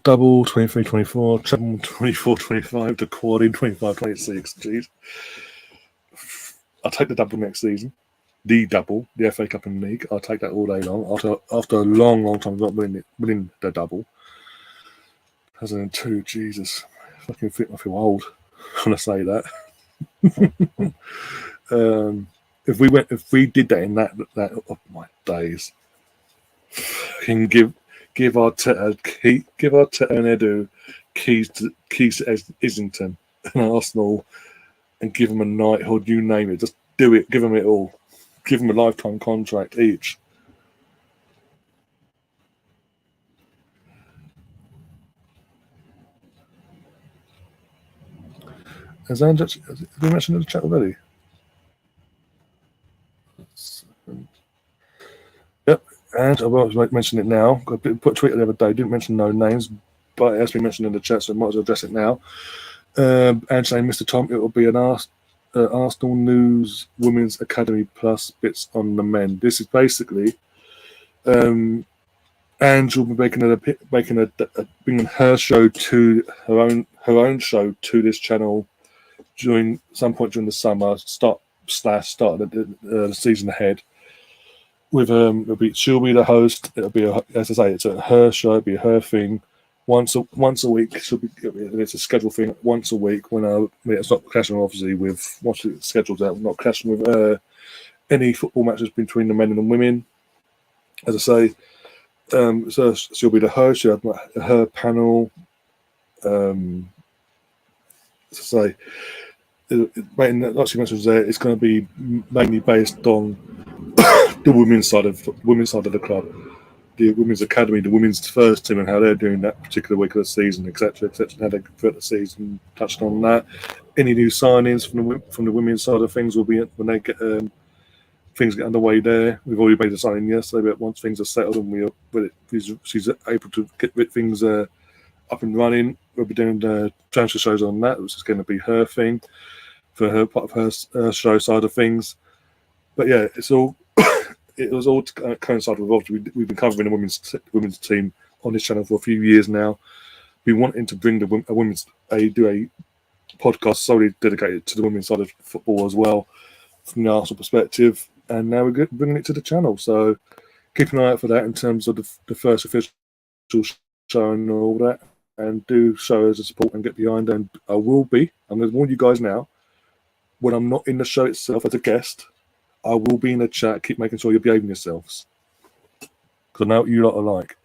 Double 23-24, treble 24-25, the quad in 25-26. Jeez. I'll take the double next season. The double, the FA Cup and League. I'll take that all day long. After a long time not winning the double. 2002, Jesus. I feel old when I say that. If we did that in that oh my days, can give Arteta and Edu keys to Islington and Arsenal, and give them a knighthood. You name it, just do it. Give them it all. Give them a lifetime contract each. Has we mentioned in the chat already? Yep, and I was mention it now. I put a tweet the other day, didn't mention no names, but it has been mentioned in the chat, so I might as well address it now. And saying, Mr. Tom, it will be an Arsenal News Women's Academy Plus bits on the men. This is basically Ange will be bringing her show to her own show to this channel during some point during the summer, start the season ahead. With she'll be the host. It'll be as I say, it's her show. It'll be her thing. Once a week, it's a scheduled thing. Once a week, it's not clashing obviously with what's scheduled out. Not clashing with any football matches between the men and the women. As I say, so she'll be the host. She'll have her panel. As I say, like she mentioned there, it's going to be mainly based on the women's side of the club, the women's academy, the women's first team, and how they're doing that particular week of the season, etc., and how they convert the season. Touched on that. Any new signings from the women's side of things will be when they get things get underway there. We've already made a signing yesterday, but once things are settled and she's able to get things up and running, we'll be doing the transfer shows on that, which is going to be her thing for her part of her show side of things. But yeah, it was all to coincide with obviously we've been covering the women's team on this channel for a few years now. We wanting to bring do a podcast solely dedicated to the women's side of football as well from the Arsenal perspective, and now we're bringing it to the channel. So keep an eye out for that in terms of the first official show and all that, and do show us a support and get behind. And I'm going to warn you guys now, when I'm not in the show itself as a guest, I will be in the chat. Keep making sure you're behaving yourselves, because I know what you lot are like.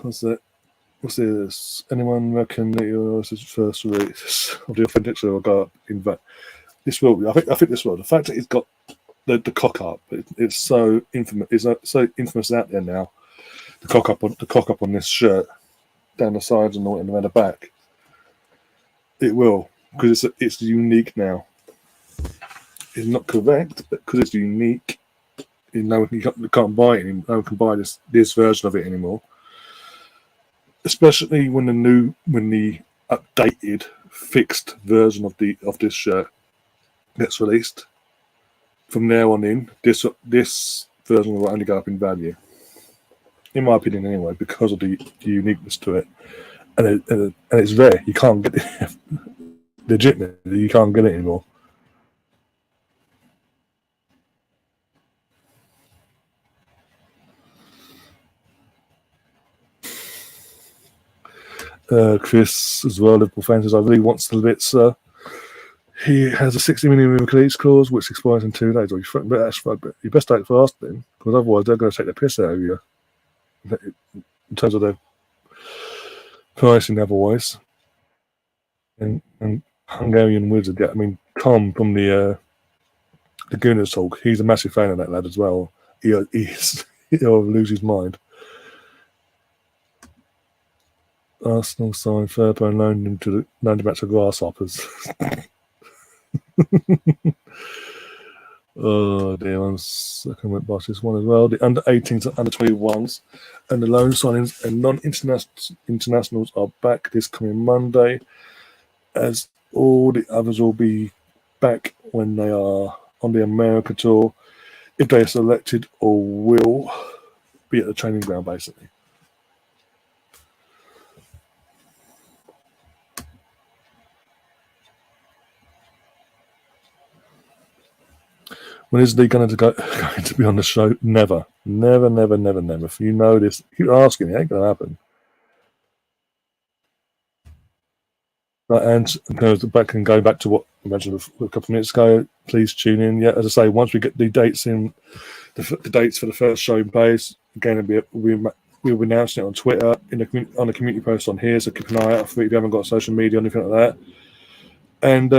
What's this? Anyone reckon that yours is first release of the authentic show will go up in fact? This will be. I think this will. The fact that it's got the cock up, it's so infamous. It's so infamous out there now. The cock up on this shirt, down the sides and around the back. It will, because it's unique now. It's not correct, but because it's unique, you can't buy it. No one can buy this version of it anymore. Especially when the updated fixed version of this shirt gets released. From now on in, this version will only go up in value, in my opinion, anyway, because of the uniqueness to it, and it's rare. You can't get it. legitimately, you can't get it anymore. Chris, as well, Liverpool fans, says, I really want Slivitzer. He has a 60 million release clause, which expires in 2 days. Or you best act fast then, because otherwise they're going to take the piss out of you in terms of their pricing otherwise. And Hungarian Wizard, yeah, I mean, Tom from the Gooners Talk, he's a massive fan of that lad as well. He'll lose his mind. Arsenal signed Ferber and loaned him back to Grasshoppers. Oh dear, I'm second went past this one as well. The under 18s and under 21s and the loan signings and non-internationals are back this coming Monday, as all the others will be back when they are on the America tour, if they are selected, or will be at the training ground basically. When is he going to be on the show? Never. If you know this, keep asking, it ain't going to happen. And going back to what I mentioned a couple of minutes ago, please tune in. Yeah, as I say, once we get the dates in, the dates for the first show in place, again, we'll be announcing it on Twitter, on the community post on here, so keep an eye out for it if you haven't got social media or anything like that. And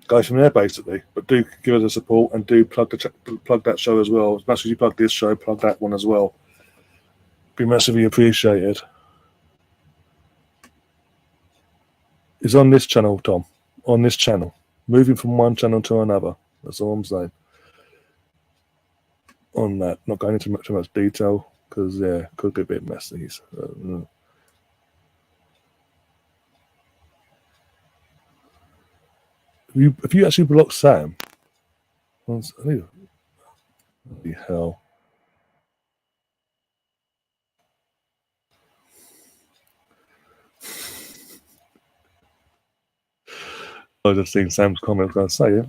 go from there, basically. But do give us a support and do plug that show as well. As much as you plug this show, plug that one as well. Be massively appreciated. It's on this channel, Tom. On this channel. Moving from one channel to another. That's all I'm saying. On that. Not going into too much detail, because, yeah, could get a bit messy. So, Have you actually blocked Sam? Holy hell. I just seen Sam's comment. I was going to say it.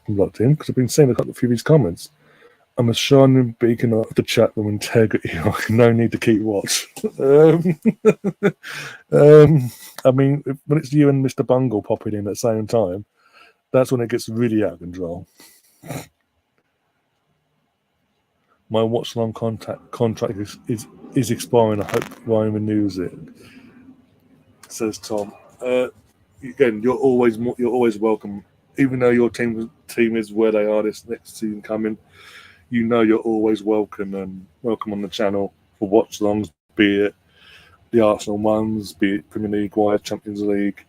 I blocked him because I've been seeing a couple of his comments. I'm a shining beacon of the chat room integrity. No need to keep watch. I mean, when it's you and Mr. Bungle popping in at the same time, that's when it gets really out of control. My watch-along contract is expiring. I hope Ryan renews it, says Tom. Again, you're always welcome. Even though your team is where they are this next season coming, you know you're always welcome on the channel for watch-alongs, be it the Arsenal ones, be it Premier League wide, Champions League,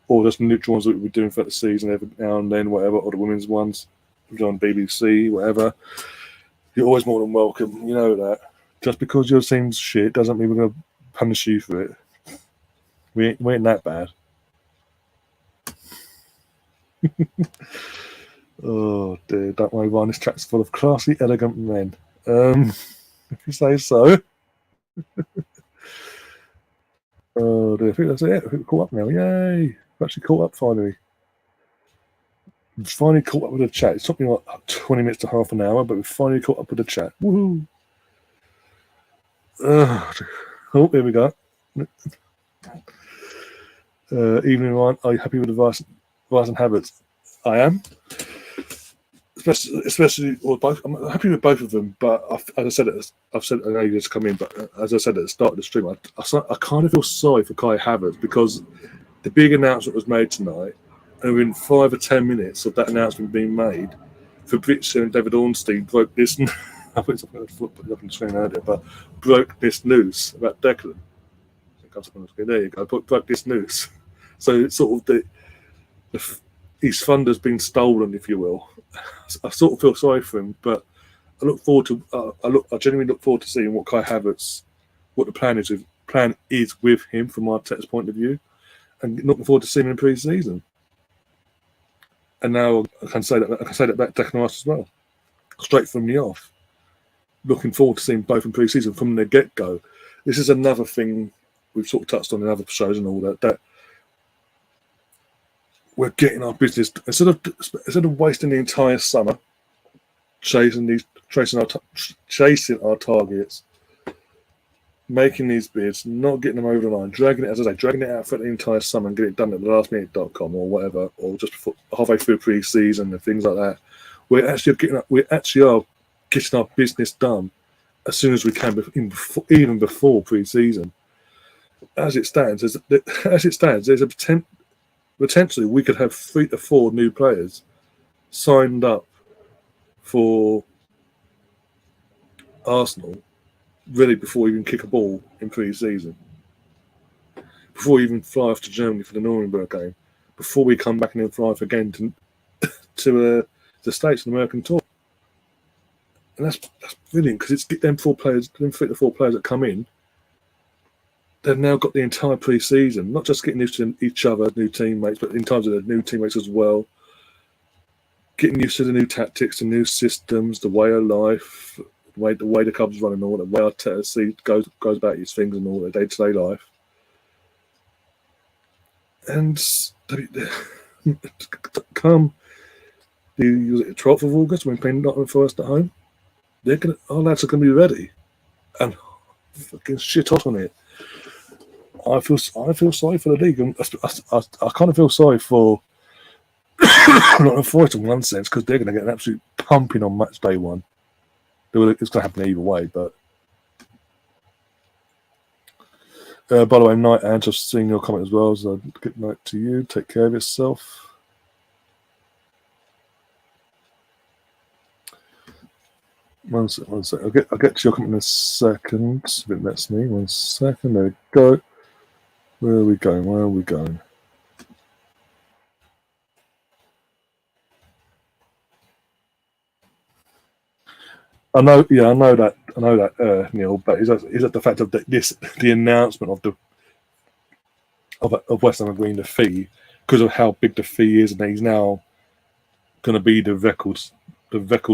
or just neutral ones that we're doing for the season every now and then, whatever, or the women's ones, on BBC, whatever. You're always more than welcome. You know that. Just because your team's shit doesn't mean we're going to punish you for it. We ain't that bad. Oh dear, don't worry, Ryan. This track's full of classy, elegant men. If you say so. Oh dear, I think that's it. I think we're caught up now. Yay! We're actually caught up finally. We've finally caught up with the chat. It took me like 20 minutes to half an hour, but we finally caught up with the chat. Woohoo! Oh, here we go. Evening, Ryan. Are you happy with the Rice and Havertz? I am. Especially, or both. I'm happy with both of them, but as I said, I know you just come in, but as I said at the start of the stream, I kind of feel sorry for Kai Havertz because the big announcement was made tonight, and within 5 or 10 minutes of that announcement being made, Fabrizio and David Ornstein broke this. I think something I put it up on the screen earlier, but broke this news about Declan. It comes up on the screen. There you go. Broke this news. So it's sort of his thunder's been stolen, if you will. I sort of feel sorry for him, but I look forward to. I genuinely look forward to seeing what Kai Havertz, what the plan is with him from Arteta's point of view, and looking forward to seeing him in pre-season. And now I can say that about Declan Rice as well, straight from the off. Looking forward to seeing both in pre-season from the get-go. This is another thing we've sort of touched on in other shows and all that we're getting our business instead of wasting the entire summer chasing our targets, making these bids, not getting them over the line, dragging it out for the entire summer and get it done at the lastminute.com or whatever, or just halfway through pre-season and things like that. We actually are getting our business done as soon as we can, even before pre-season. As it stands, there's a potentially we could have 3 to 4 new players signed up for Arsenal really before we even kick a ball in pre-season, before we even fly off to Germany for the Nuremberg game, before we come back and then fly off again to the States and American tour. And that's brilliant because it's them 3 to 4 players that come in. They've now got the entire pre-season, not just getting used to each other, new teammates, but in terms of the new teammates as well, getting used to the new tactics, the new systems, the way of life, the way the club's running, all the way Arteta goes about his things and all their day-to-day life. And come the 12th of August when playing Nottingham Forest at home, our lads are going to be ready and fucking shit hot on it. I feel sorry for the league, and I kind of feel sorry for Nottingham Forest in one sense because they're going to get an absolute pumping on match day 1. It's going to happen either way, but by the way, Night Ange, I've seen your comment as well, so good night to you. Take care of yourself. One sec. I'll get to your comment in a second. I think that's me. 1 second. There we go. Where are we going? I know that, Neil. But is that the fact of the announcement of West Ham agreeing the fee because of how big the fee is, and he's now going to be the record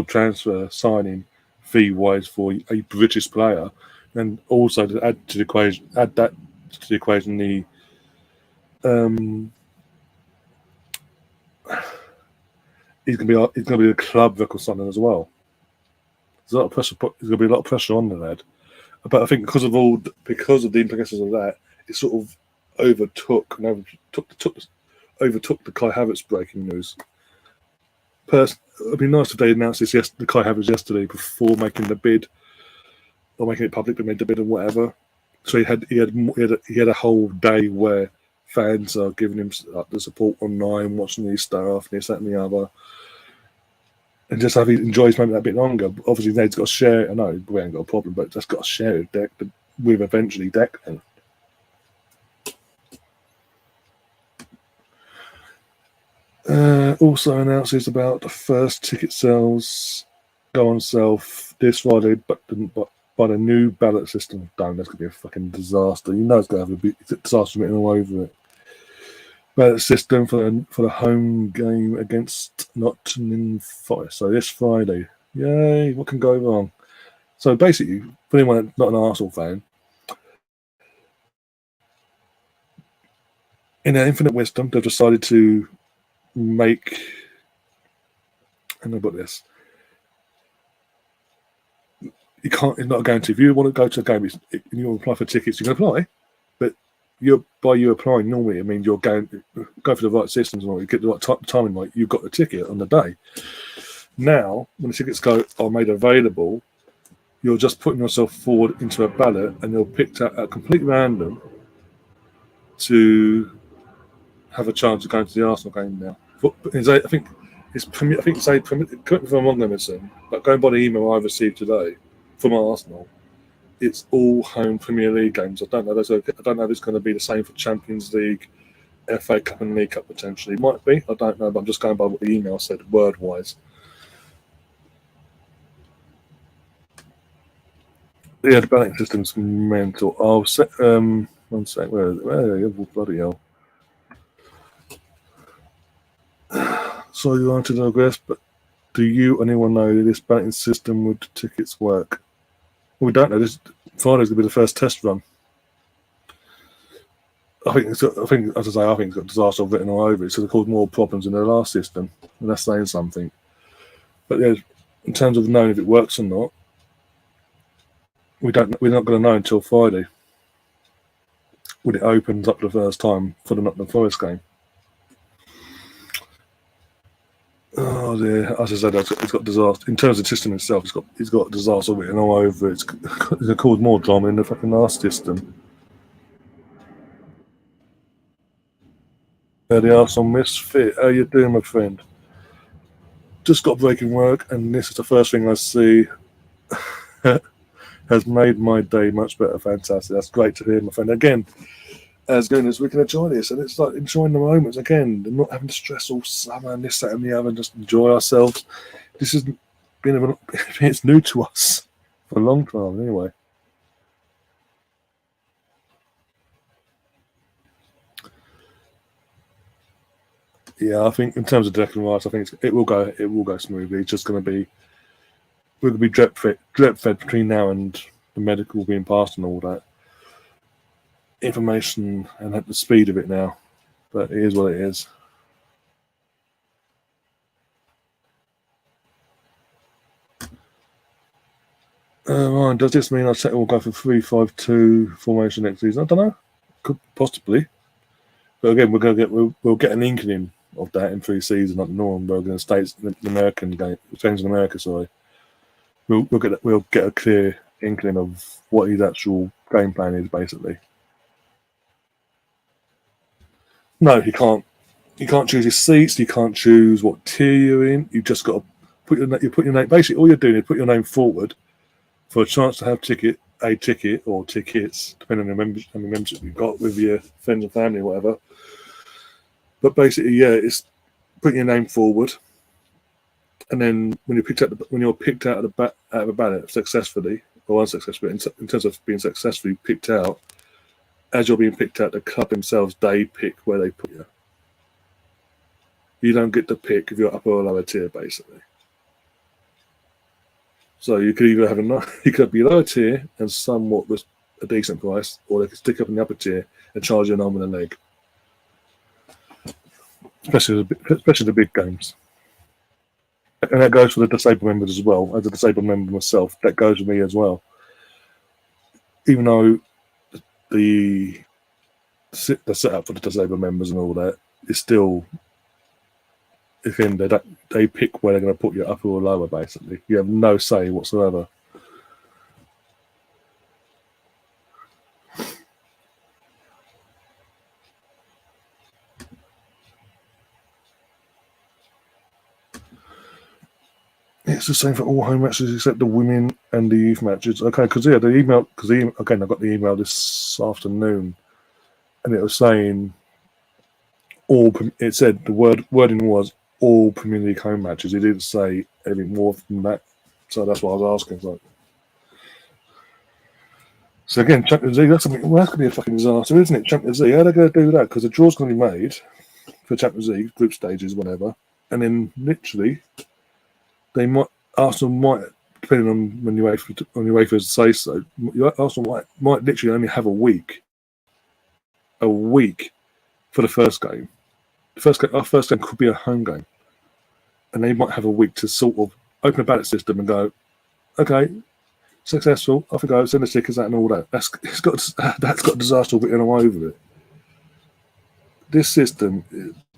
transfer signing fee wise for a British player, and also to add to the equation the he's going to be the club record signing as well. There's a lot of pressure. There's going to be a lot of pressure on the lad, but I think because of the implications of that, it sort of overtook the Kai Havertz breaking news. It'd be nice if they announced the Kai Havertz yesterday before making the bid, or making it public, but made the bid and whatever. So he had a whole day where fans are giving him the support online, watching his stuff, this, that, and the other, and just have he enjoys maybe that a bit longer. Obviously, they've got to share it. I know we ain't got a problem, but just got to share it with eventually Declan. Also announces about the first ticket sales go on sale this Friday, but by the new ballot system done. That's going to be a fucking disaster. You know it's going to have a disaster written all over it. Ballot system for the home game against Nottingham Forest. So this Friday. Yay, what can go wrong? So basically, for anyone that's not an Arsenal fan, in their infinite wisdom, they've decided to make, and about this, you can't. It's not a guarantee. If you want to go to a game, and you want to apply for tickets, you can apply. But you applying normally, it means you're going go for the right systems and you get the right timing. Right, you've got the ticket on the day. Now, when the tickets are made available, you're just putting yourself forward into a ballot, and you're picked out at complete random to have a chance of going to the Arsenal game now. I think it's correct me if I'm wrong, but going by the email I received today from Arsenal, it's all home Premier League games. I don't know if it's going to be the same for Champions League, FA Cup and League Cup potentially. It might be, I don't know, but I'm just going by what the email said word-wise. Yeah, the balloting system's mental. One sec, where is it? Where bloody hell. So you want to digress, but do you or anyone know this balloting system would tickets work? Well, we don't know. This Friday's going to be the first test run. I think, as I say, I think it's got disaster written all over it. So it caused more problems in the last system, and that's saying something. But yeah, in terms of knowing if it works or not, we're not going to know until Friday when it opens up the first time for the Nottingham Forest game. Oh dear! As I said, it's got disaster in terms of the system itself. It's got disaster written all over it. It's going to cause more drama in the fucking last system. The Arsenal Misfit. How you doing, my friend? Just got breaking work, and this is the first thing I see. Has made my day much better. Fantastic. That's great to hear, my friend. Again, as good as we can enjoy this, and it's like enjoying the moments again, and not having to stress all summer and this, that, and the other, and just enjoy ourselves. This has been it's new to us for a long time, anyway. Yeah, I think in terms of Declan Rice, I think it will go smoothly. It's just going to be we're going to be drip fed between now and the medical being passed and all that information and at the speed of it now. But it is what it is. Ryan, does this mean Arteta will go for 3-5-2 formation next season? I don't know. Could possibly. But again, we'll get an inkling of that in pre-season, like the Nuremberg and the American game, change in America. Sorry, we'll get a clear inkling of what his actual game plan is, basically. No, he can't. You can't choose his seats. You can't choose what tier you're in. You just got to put your name. Basically, all you're doing is put your name forward for a chance to have a ticket or tickets, depending on how many membership you've got with your friends and family or whatever. But basically, yeah, it's putting your name forward, and then when you're picked out of a ballot successfully or unsuccessfully, in terms of being successfully picked out, as you're being picked out, the club themselves, they pick where they put you. You don't get to pick if you're upper or lower tier, basically. So you could either you could be lower tier and somewhat with a decent price, or they could stick up in the upper tier and charge you an arm and a leg. Especially the big games. And that goes for the disabled members as well. As a disabled member myself, that goes with me as well. Even though the setup for the disabled members and all that is still, again, they pick where they're going to put you upper or lower, basically. You have no say whatsoever. It's the same for all home matches except the women and the youth matches. Okay, because I got the email this afternoon, and it was saying it said the wording was all Premier League home matches. It didn't say anything more than that, so that's what I was asking. So again, Champions League, that's going to be a fucking disaster, isn't it? Champions League, how are they going to do that? Because the draw's going to be made for Champions League group stages, whatever, and then literally. Arsenal might, depending on when UEFA say so, Arsenal might literally only have a week for the first game. Our first game could be a home game, and they might have a week to sort of open a ballot system and go, okay, successful, off we go, send the stickers out and all that. That's got disaster written all over it. This system,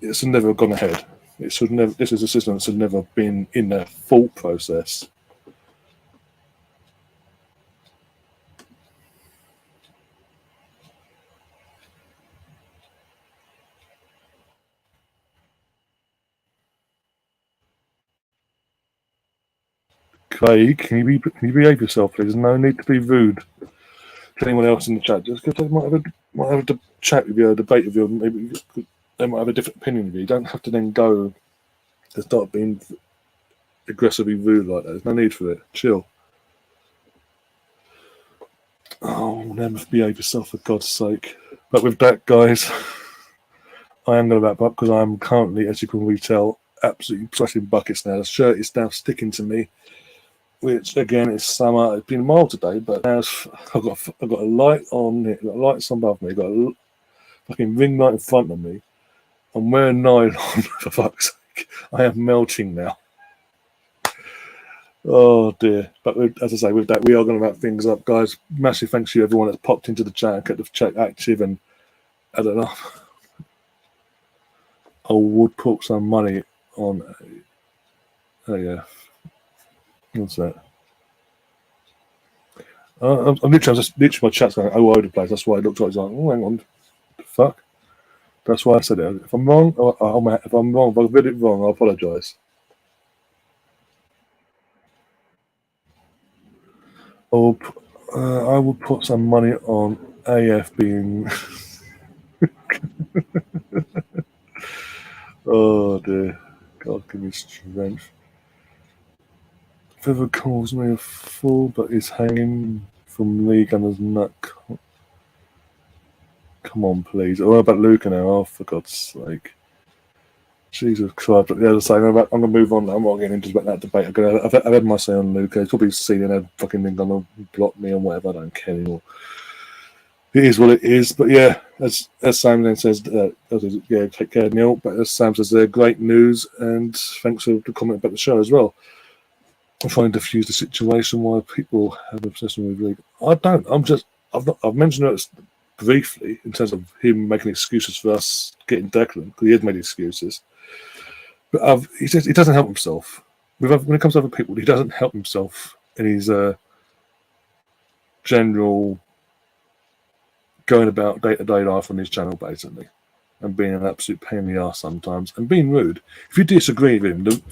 it's never gone ahead. This is a system that's never been in their thought process. Craig, can you behave yourself, please? No need to be rude to anyone else in the chat. Just because they might have a chat with you, a debate with you, maybe they might have a different opinion of you. You don't have to then go to start being aggressively rude like that. There's no need for it. Chill. Oh, never behave yourself, for God's sake. But with that, guys, I am going to wrap up because I'm currently, as you can probably tell, absolutely sweating buckets now. The shirt is now sticking to me, which again is summer. It's been mild today, but now I've got a light on. I've got lights on above me. I've got fucking ring light in front of me. I'm wearing nylon, for fuck's sake. I am melting now. Oh dear. But as I say, with that, we are going to wrap things up, guys. Massive thanks to everyone that's popped into the chat and kept the chat active. And I don't know. I would put some money on. Oh, yeah. What's that? I'm literally my chat's going all over the place. That's why I looked like, oh, hang on. The fuck? That's why I said it. If I'm wrong, if I read it wrong, I apologise. I would put some money on AF being. Oh dear. God give me strength. Whoever calls me a fool but is hanging from league and there's nut. Come on, please. What about Luca now? Oh, for God's sake. Jesus Christ. But the other side, I'm going to move on. I'm not getting into that debate. I've had my say on Luca. He's probably seen it, fucking going to block me or whatever. I don't care anymore. It is what it is. But yeah, as Sam then says, yeah, take care, Neil. But as Sam says, great news. And thanks for the comment about the show as well. I'm trying to diffuse the situation why people have an obsession with league. I don't. I've mentioned it briefly in terms of him making excuses for us getting Declan, because he has made excuses. But he says he doesn't help himself. When it comes to other people, he doesn't help himself in his general going about day-to-day life on his channel, basically, and being an absolute pain in the arse sometimes, and being rude. If you disagree with him,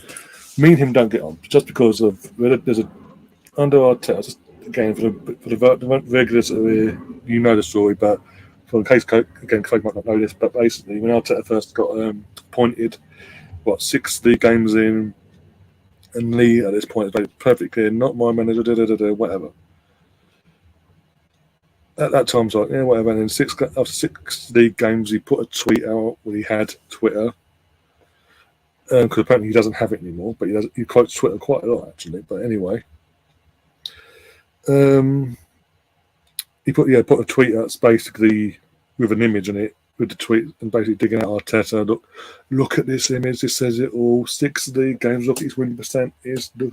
me and him don't get on, just because of there's a under our test. Again, for the regulars, you know the story, but in case Craig might not know this, but basically, when Arteta first got appointed, 6 league games in, and Lee at this point has made it perfectly clear, not my manager, whatever. At that time, I was like, yeah, whatever. And then after 6 league games, he put a tweet out when he had Twitter, because apparently he doesn't have it anymore, but he quotes Twitter quite a lot, actually. But anyway. He put a tweet out basically with an image in it, with the tweet, and basically digging out Arteta. Look at this image. This says it all. 6 league games. Look at his winning percent. Is and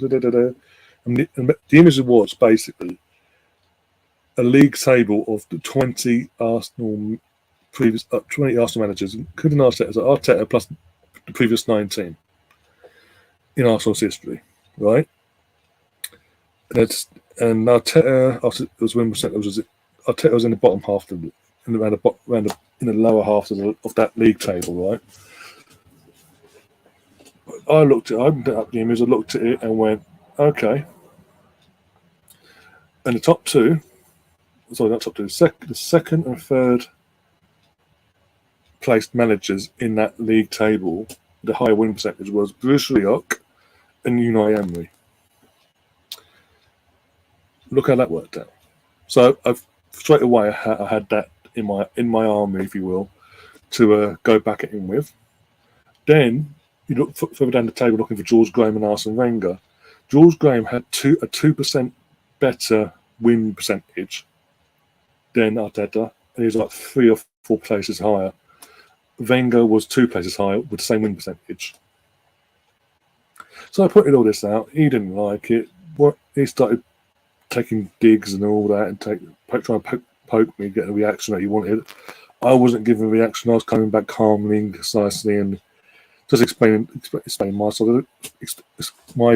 the image was basically a league table of the 20 Arsenal managers, including Arteta plus the previous 19 in Arsenal's history, right? And Arteta, after it was win percent, Arteta was in the bottom half of in the lower half of that league table, right? I opened up the image, I looked at it and went, okay. And the top two, the second and third placed managers in that league table, the higher win percentage was Bruce Rioch and Unai Emery. Look how that worked out. So straight away I had that in my army, if you will, to go back at him with. Then you look further down the table looking for George Graham and Arsene Wenger. George Graham had a 2% better win percentage than Arteta, and he was like 3 or 4 places higher. Wenger was 2 places higher with the same win percentage. So I put all this out. He didn't like it. He started taking digs and all that, and trying to poke me, get a reaction that he wanted. I wasn't giving a reaction. I was coming back calmly and concisely and just explaining my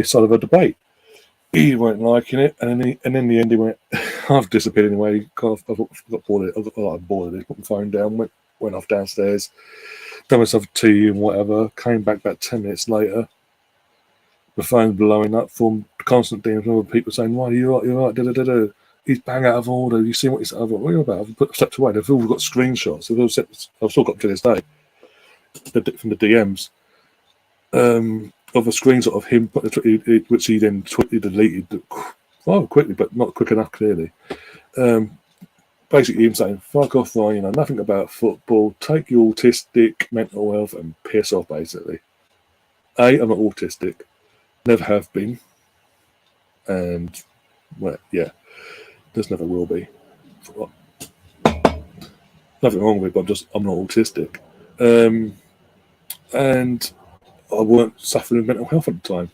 side of the debate. He weren't liking it, and in the end he went, I've disappeared anyway. I got bored of it. I'm bored of it. Put my phone down, went off downstairs, done myself a tea and whatever. Came back about 10 minutes later. The phone's blowing up from constant DMs from other people saying, "Why you're right, he's bang out of order. You see what he's what are you about?" I've stepped away. They've all got screenshots. I've still got to this day from the DMs of a screenshot of him, which he then deleted rather quickly, but not quick enough, clearly. Basically, him saying, "Fuck off, Ryan. Nothing about football. Take your autistic mental health and piss off." Basically, I'm not autistic. Never have been, and just never will be. Nothing wrong with it, but I'm not autistic. And I weren't suffering with mental health at the time.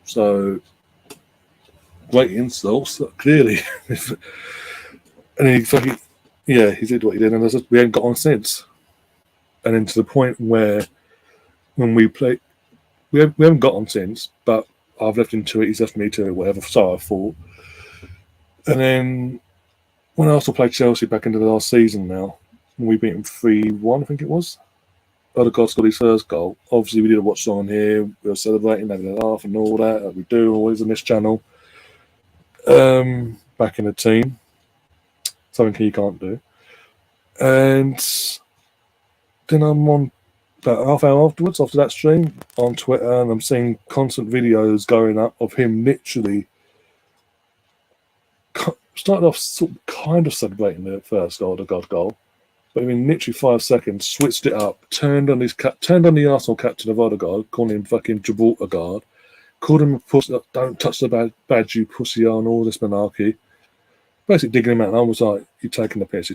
So, great insults, clearly. And he fucking, yeah, he did what he did, and we haven't got on since. And then to the point where when we play, we haven't got on since, but I've left him to it, he's left me to it, whatever, so I thought. And then when Arsenal played Chelsea back into the last season now, we beat them 3-1, I think it was. Odegaard got his first goal. Obviously, we did a watch on here. We were celebrating, having a laugh and all that, like we do always on this channel. Back in the team. Something he can't do. And then I'm on about half hour afterwards, after that stream, on Twitter, and I'm seeing constant videos going up of him literally started off kind of celebrating the first goal, the God goal, but in literally 5 seconds, switched it up, turned on the Arsenal captain of Odegaard, calling him fucking Gibraltar guard, called him a pussy, don't touch the badge, you pussy, on all this monarchy. Basically digging him out, and I was like, you're taking the piss.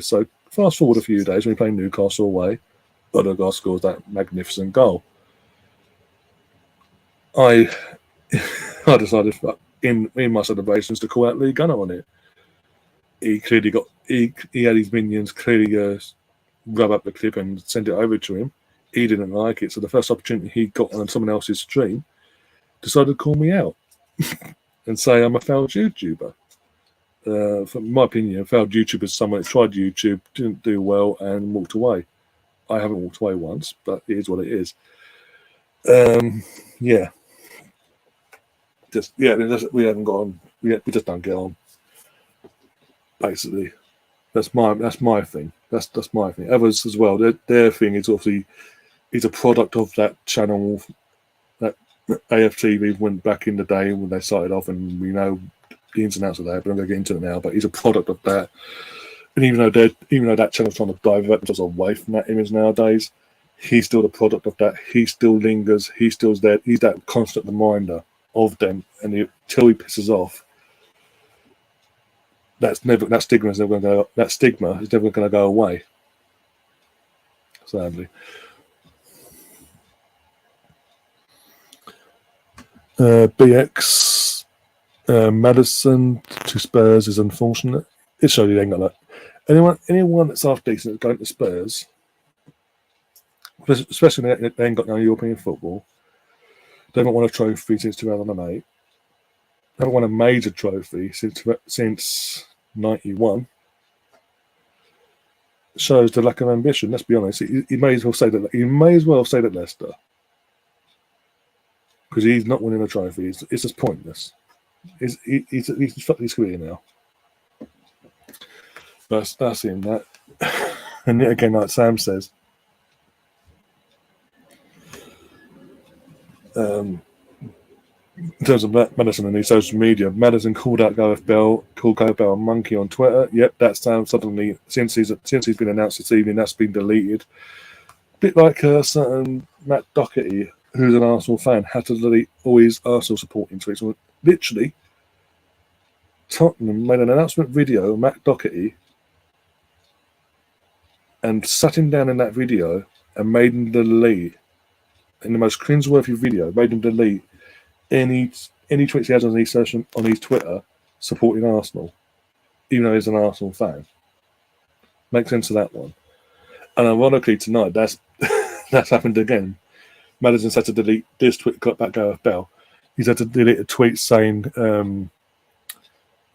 So fast forward a few days, when we play Newcastle away, Odegaard scores that magnificent goal. I decided in my celebrations to call out Lee Gunner on it. He clearly he had his minions clearly rub up the clip and send it over to him. He didn't like it, so the first opportunity he got on someone else's stream, decided to call me out and say I'm a failed YouTuber. From my opinion, a failed YouTuber is someone that tried YouTube, didn't do well, and walked away. I haven't walked away once, but it is what it is. Yeah. We haven't got on. We just don't get on. Basically, that's my thing. That's my thing. Others as well. Their thing is obviously a product of that channel, that AFTV went back in the day when they started off, and we know the ins and outs of that. But I'm going to get into it now. But he's a product of that. And even though that channel's trying to divert themselves away from that image nowadays, he's still the product of that. He still lingers. He's still there. He's that constant reminder of them, and until he pisses off, that stigma is never going to go away. Sadly. BX Madison to Spurs is unfortunate. It shows you ain't got that. Anyone that's half decent going to Spurs, especially when they ain't got no European football. They haven't won a trophy since 2008. They haven't won a major trophy since 91. Shows the lack of ambition. Let's be honest. He may as well say that. He may as well say that Leicester, because he's not winning a trophy. It's just pointless. He's fucked his career now. That's him. That, and yet again, like Sam says. In terms of Madison and his social media, Madison called out Gareth Bale a monkey on Twitter. Yep, that's suddenly since he's been announced this evening, that's been deleted. Bit like certain Matt Doherty, who's an Arsenal fan, had to delete all his Arsenal supporting tweets. Well, literally, Tottenham made an announcement video of Matt Doherty and sat him down in that video and made him delete. In the most cringeworthy video, made him delete any tweets he has on his Twitter supporting Arsenal, even though he's an Arsenal fan. Makes sense of that one. And ironically, tonight that's happened again. Madison's had to delete this tweet about Gareth Bale. He's had to delete a tweet saying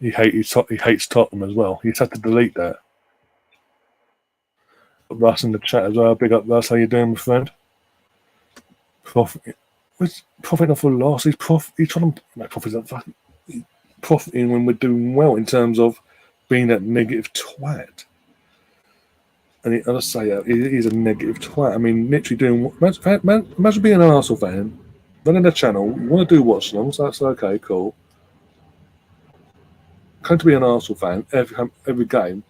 he hates Tottenham as well. He's had to delete that. Russ in the chat as well. Big up, Russ. How you doing, my friend? Profiting off a loss. He's trying to make profiting when we're doing well in terms of being that negative twat. And I just say he's a negative twat. I mean, literally doing. Imagine being an Arsenal fan, running a channel. You want to do watch alongs. That's okay, cool. Come to be an Arsenal fan every game,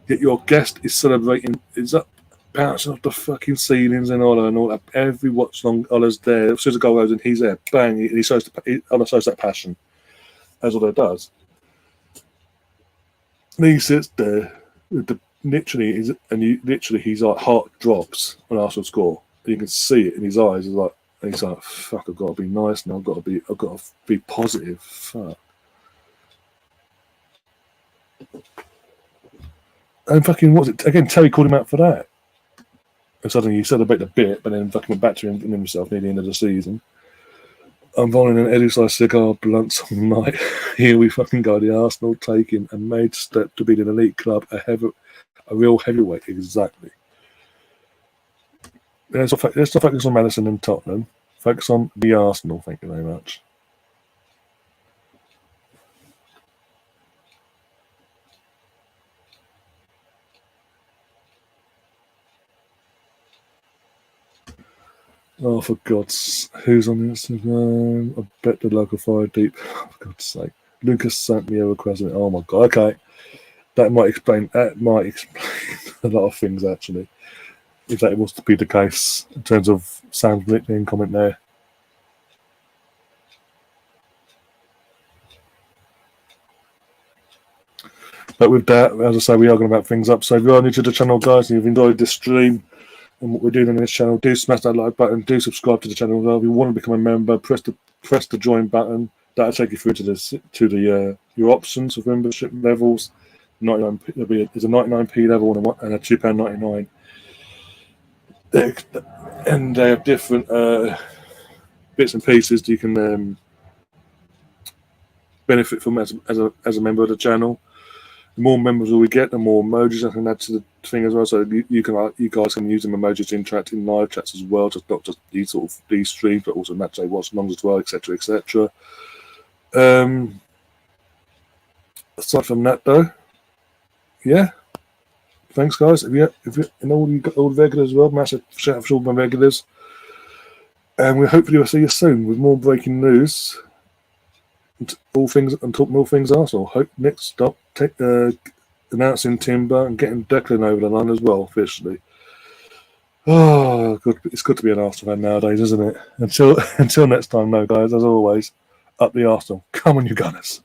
yet your guest is celebrating. Is up. Bouncing off the fucking ceilings and all that. Every watch long, Ola's there. As soon as the goal goes in, he's there. Bang! He shows that passion. That's all it does. And he sits there with the literally his like heart drops when Arsenal score. You can see it in his eyes. He's like, fuck, I've got to be nice now. I've got to be positive. Fuck. And fucking, what was it? Again, Terry called him out for that. And suddenly he celebrated a bit, but then fucking went back to himself near the end of the season. I'm rolling an Eddie-sized cigar blunts all night. Here we fucking go. The Arsenal taking a major step to beat an elite club, a real heavyweight. Exactly. Let's not focus on Madison and Tottenham. Focus on the Arsenal. Thank you very much. Oh, for God's... Who's on the Instagram? I bet the local fire deep. For God's sake. Lucas sent me a request. Oh, my God. Okay. That might explain a lot of things, actually. If that was to be the case, in terms of Sam's nickname comment there. But with that, as I say, we are going to wrap things up. So if you are new to the channel, guys, and you've enjoyed this stream, and what we're doing on this channel, do smash that like button, do subscribe to the channel as well. If you want to become a member, press the join button. That'll take you through to your options of membership levels. 99p, there's a 99p level and a £2.99. And they have different bits and pieces that you can benefit from as a member of the channel. The more members we get, the more emojis I can add to the thing as well. So you guys can use them emojis to interact in live chats as well, just not just these streams, but also match day watch alongs as well, etc., etc. Aside from that, though, yeah. Thanks, guys. If you and all the regulars as well, massive shout out for all my regulars. And we hopefully will see you soon with more breaking news. Talk more things Arsenal. Hope next stop announcing Timber and getting Declan over the line as well officially. Oh, good! It's good to be an Arsenal fan nowadays, isn't it? Until next time, though, guys. As always, up the Arsenal. Come on, you Gunners.